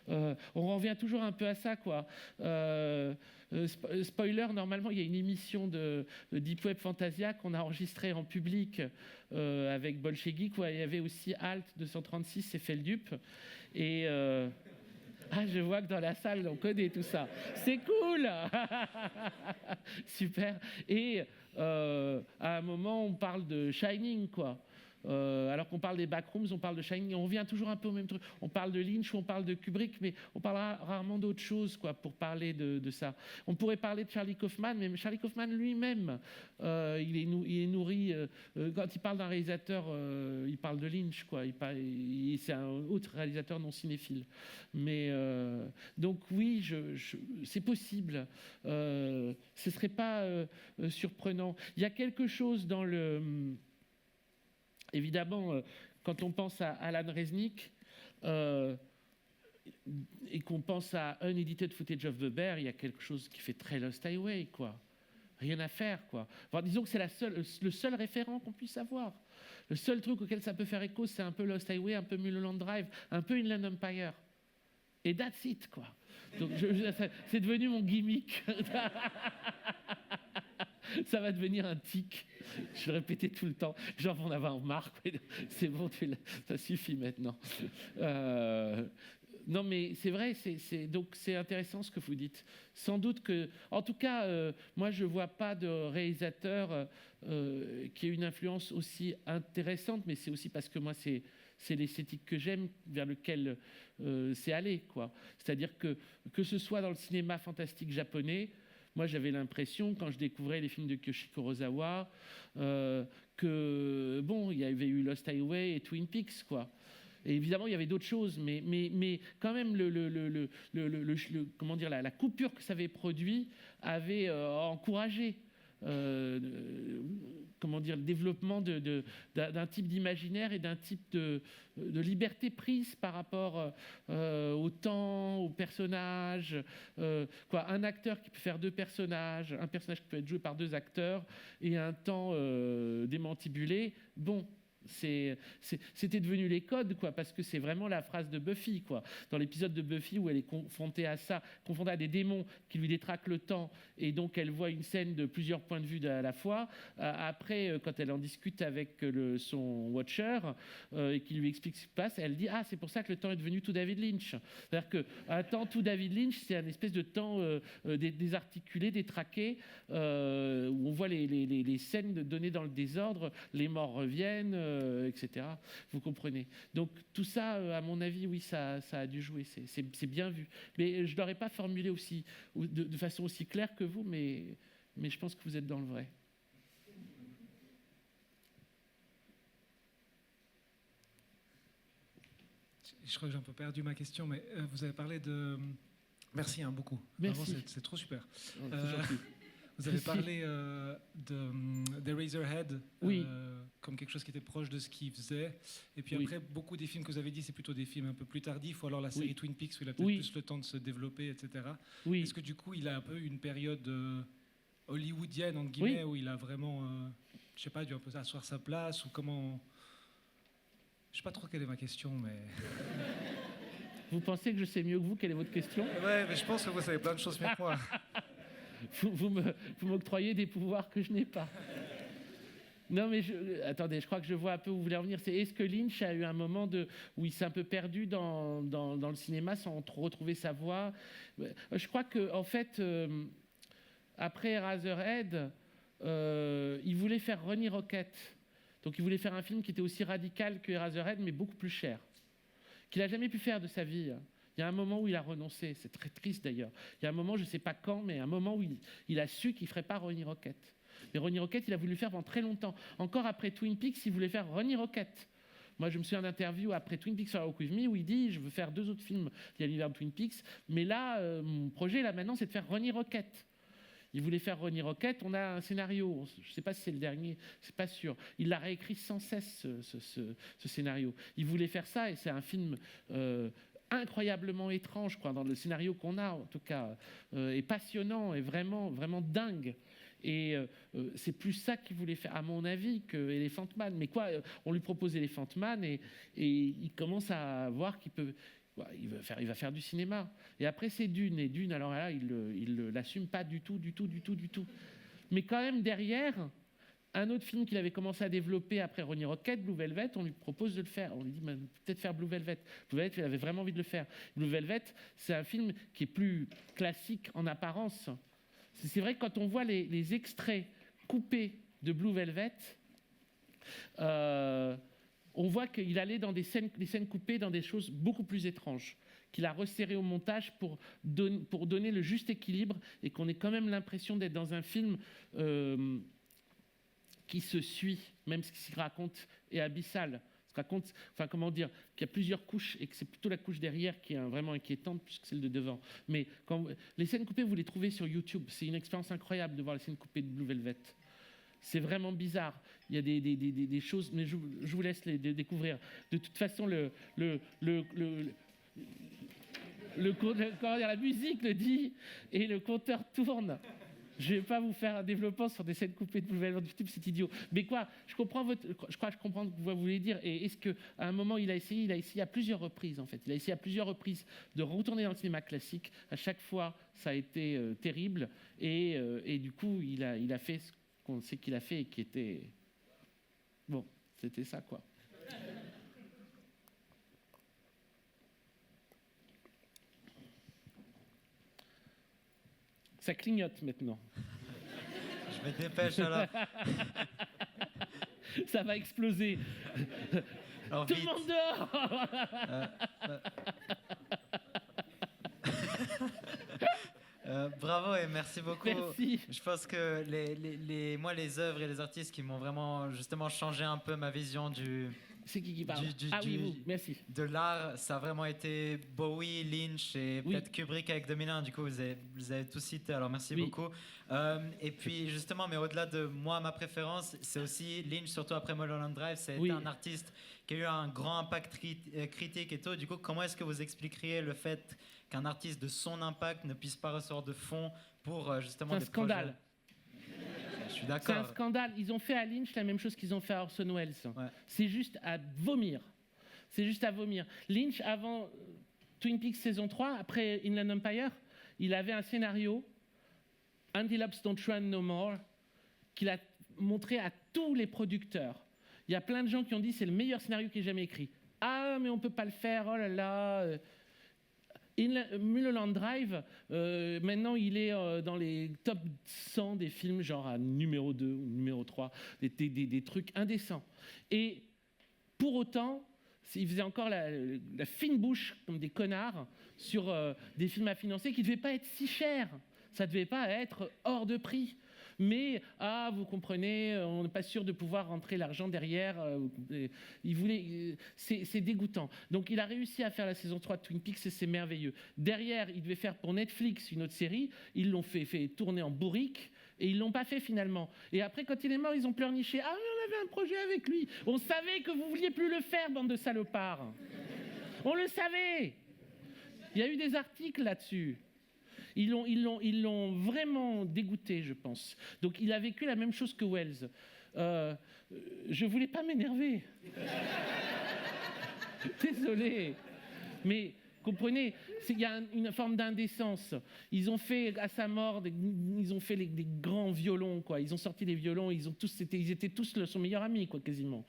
On revient toujours un peu à ça, quoi. Spoiler, normalement, il y a une émission de Deep Web Fantasia qu'on a enregistrée en public avec Bolshevik, où il y avait aussi Alt 236 et Feldup. Et... Ah, je vois que dans la salle, on connaît tout ça. C'est cool. Super. Et à un moment, on parle de Shining, quoi. Alors qu'on parle des backrooms, on parle de Shining, on revient toujours un peu au même truc. On parle de Lynch ou on parle de Kubrick, mais on parlera rarement d'autre chose, quoi, pour parler de ça. On pourrait parler de Charlie Kaufman, mais Charlie Kaufman lui-même, il est nourri. Quand il parle d'un réalisateur, il parle de Lynch, quoi. C'est un autre réalisateur non cinéphile. Mais donc oui, c'est possible. Ce serait pas surprenant. Il y a quelque chose dans le... Évidemment, quand on pense à Alan Resnick et qu'on pense à Unedited Footage of the Bear, il y a quelque chose qui fait très Lost Highway, quoi. Rien à faire, quoi. Enfin, disons que c'est le seul référent qu'on puisse avoir. Le seul truc auquel ça peut faire écho, c'est un peu Lost Highway, un peu Mulholland Drive, un peu Inland Empire. Et that's it, quoi. Donc, c'est devenu mon gimmick. Ça va devenir un tic. Je le répétais tout le temps. Les gens vont en avoir marre. C'est bon, ça suffit maintenant. Non, mais c'est vrai. Donc c'est intéressant ce que vous dites. Sans doute que, en tout cas, moi je vois pas de réalisateur qui ait une influence aussi intéressante. Mais c'est aussi parce que moi c'est l'esthétique que j'aime, vers lequel c'est aller, quoi. C'est-à-dire que ce soit dans le cinéma fantastique japonais. Moi, j'avais l'impression, quand je découvrais les films de Kiyoshi Kurosawa, que, bon, il y avait eu Lost Highway et Twin Peaks, quoi. Et évidemment, il y avait d'autres choses, mais quand même, comment dire, la coupure que ça avait produit avait encouragé comment dire, le développement d'un type d'imaginaire et d'un type de liberté prise par rapport au temps, aux personnages. Un acteur qui peut faire deux personnages, un personnage qui peut être joué par deux acteurs et un temps démantibulé. Bon. C'était devenu les codes, quoi, parce que c'est vraiment la phrase de Buffy, quoi. Dans l'épisode de Buffy où elle est confrontée à ça, confrontée à des démons qui lui détraquent le temps, et donc elle voit une scène de plusieurs points de vue à la fois. Après, quand elle en discute avec son watcher et qui lui explique ce qui se passe, elle dit c'est pour ça que le temps est devenu tout David Lynch. C'est-à-dire qu'un temps tout David Lynch, c'est un espèce de temps désarticulé, détraqué, où on voit les scènes données dans le désordre, les morts reviennent, etc. Vous comprenez. Donc tout ça, à mon avis, oui, ça a dû jouer. C'est bien vu. Mais je ne l'aurais pas formulé de façon aussi claire que vous, mais je pense que vous êtes dans le vrai. Je crois que j'ai un peu perdu ma question, mais vous avez parlé de... Merci beaucoup. Merci. Vraiment, c'est trop super. C'est gentil. Vous avez parlé d'Eraserhead comme quelque chose qui était proche de ce qu'il faisait. Et puis après, beaucoup des films que vous avez dit, c'est plutôt des films un peu plus tardifs, ou alors la série Twin Peaks, où il a peut-être plus le temps de se développer, etc. Est-ce que du coup, il a un peu une période hollywoodienne, entre guillemets, où il a vraiment, je sais pas, dû un peu asseoir sa place, ou comment... Je sais pas trop quelle est ma question, mais... Vous pensez que je sais mieux que vous quelle est votre question ? Ouais, mais je pense que vous savez plein de choses mieux que moi. Vous m'octroyez des pouvoirs que je n'ai pas. Non, mais attendez, je crois que je vois un peu où vous voulez en venir. Est-ce que Lynch a eu un moment où il s'est un peu perdu dans le cinéma sans trop retrouver sa voix ? Je crois qu'en fait, après Eraserhead, il voulait faire Ronnie Rocket. Donc il voulait faire un film qui était aussi radical que Eraserhead, mais beaucoup plus cher. Qu'il n'a jamais pu faire de sa vie. Il y a un moment où il a renoncé, c'est très triste d'ailleurs. Il y a un moment, je ne sais pas quand, mais un moment où il a su qu'il ne ferait pas Ronnie Rocket. Mais Ronnie Rocket, il a voulu le faire pendant très longtemps. Encore après Twin Peaks, il voulait faire Ronnie Rocket. Moi, je me souviens d'un interview après Twin Peaks sur Walk With Me où il dit « Je veux faire 2 autres films liés à l'univers de Twin Peaks, mais là, mon projet, là, maintenant, c'est de faire Ronnie Rocket. » Il voulait faire Ronnie Rocket, on a un scénario, je ne sais pas si c'est le dernier, c'est pas sûr. Il l'a réécrit sans cesse, ce scénario. Il voulait faire ça, et c'est un film incroyablement étrange, quoi, dans le scénario qu'on a, en tout cas, et passionnant, et vraiment, vraiment dingue. Et c'est plus ça qu'il voulait faire, à mon avis, que Elephant Man. Mais quoi, on lui propose Elephant Man, et il commence à voir qu'il peut... Il va faire du cinéma. Et après, c'est Dune. Et Dune, alors là, il l'assume pas du tout. Mais quand même, derrière, un autre film qu'il avait commencé à développer après Ronnie Rocket, Blue Velvet, on lui propose de le faire. On lui dit, peut-être faire Blue Velvet. Blue Velvet, il avait vraiment envie de le faire. Blue Velvet, c'est un film qui est plus classique en apparence. C'est vrai que quand on voit les extraits coupés de Blue Velvet, on voit qu'il allait dans des scènes coupées dans des choses beaucoup plus étranges, qu'il a resserré au montage pour donner le juste équilibre et qu'on ait quand même l'impression d'être dans un film qui se suit, même ce qui s'y raconte est abyssal. Raconte, enfin comment dire, qu'il y a plusieurs couches et que c'est plutôt la couche derrière qui est vraiment inquiétante plus que celle de devant. Mais les scènes coupées, vous les trouvez sur YouTube. C'est une expérience incroyable de voir les scènes coupées de Blue Velvet. C'est vraiment bizarre. Il y a des choses, mais je vous laisse les découvrir. De toute façon, la musique le dit et le compteur tourne. Je ne vais pas vous faire un développement sur des scènes coupées de Blue Velvet du type, c'est idiot. Mais quoi, je crois que je comprends ce que vous voulez dire. Et est-ce qu'à un moment, il a essayé à plusieurs reprises, en fait. Il a essayé à plusieurs reprises de retourner dans le cinéma classique. À chaque fois, ça a été terrible. Et du coup, il a fait ce qu'on sait qu'il a fait et qui était... Bon, c'était ça, quoi. Ça clignote maintenant. Je me dépêche alors. Ça va exploser. Alors, tout le monde dehors. Bravo et merci beaucoup. Merci. Je pense que moi, les œuvres et les artistes qui m'ont vraiment justement changé un peu ma vision C'est qui parle? Oui, vous, merci. De l'art, ça a vraiment été Bowie, Lynch et peut-être Kubrick avec 2001. Du coup, vous avez tout cité, alors merci beaucoup. Et puis justement, mais au-delà de moi, ma préférence, c'est aussi Lynch, surtout après Mulholland Drive. C'est un artiste qui a eu un grand impact critique et tout. Du coup, comment est-ce que vous expliqueriez le fait qu'un artiste de son impact ne puisse pas ressortir de fonds pour justement des projets? C'est un scandale. Je suis d'accord. C'est un scandale. Ils ont fait à Lynch la même chose qu'ils ont fait à Orson Welles. Ouais. C'est juste à vomir. C'est juste à vomir. Lynch, avant Twin Peaks saison 3, après Inland Empire, il avait un scénario, Antelopes Don't Run No More, qu'il a montré à tous les producteurs. Il y a plein de gens qui ont dit c'est le meilleur scénario qu'il ait jamais écrit. Ah, mais on ne peut pas le faire, oh là là. Mulholland Drive, maintenant il est dans les top 100 des films, genre à numéro 2 ou numéro 3, des trucs indécents. Et pour autant, ils faisaient encore la fine bouche comme des connards sur des films à financer qui ne devaient pas être si chers. Ça ne devait pas être hors de prix. Mais, vous comprenez, on n'est pas sûr de pouvoir rentrer l'argent derrière. C'est dégoûtant. Donc, il a réussi à faire la saison 3 de Twin Peaks et c'est merveilleux. Derrière, il devait faire pour Netflix une autre série. Ils l'ont fait tourner en bourrique et ils ne l'ont pas fait finalement. Et après, quand il est mort, ils ont pleurniché. Ah, on avait un projet avec lui. On savait que vous ne vouliez plus le faire, bande de salopards. On le savait. Il y a eu des articles là-dessus. Ils l'ont vraiment dégoûté, je pense. Donc, il a vécu la même chose que Wells. Je voulais pas m'énerver. Désolé. Mais, comprenez, il y a une forme d'indécence. Ils ont fait, à sa mort, ils ont fait des grands violons, quoi. Ils ont sorti les violons, ils étaient tous son meilleur ami, quoi, quasiment.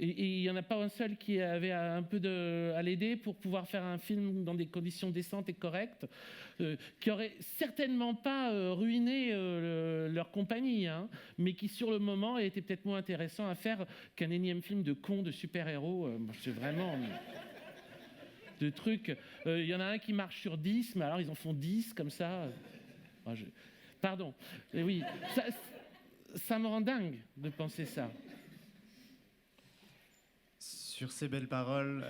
Et il n'y en a pas un seul qui avait un peu à l'aider pour pouvoir faire un film dans des conditions décentes et correctes, qui n'aurait certainement pas ruiné leur compagnie, hein, mais qui sur le moment était peut-être moins intéressant à faire qu'un énième film de con de super-héros. C'est vraiment de trucs. Il y en a un qui marche sur 10, mais alors ils en font 10 comme ça. Pardon. Mais oui, ça me rend dingue de penser ça. Sur ces belles paroles...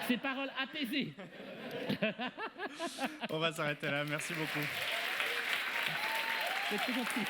Ces paroles apaisées. On va s'arrêter là. Merci beaucoup. C'est très gentil.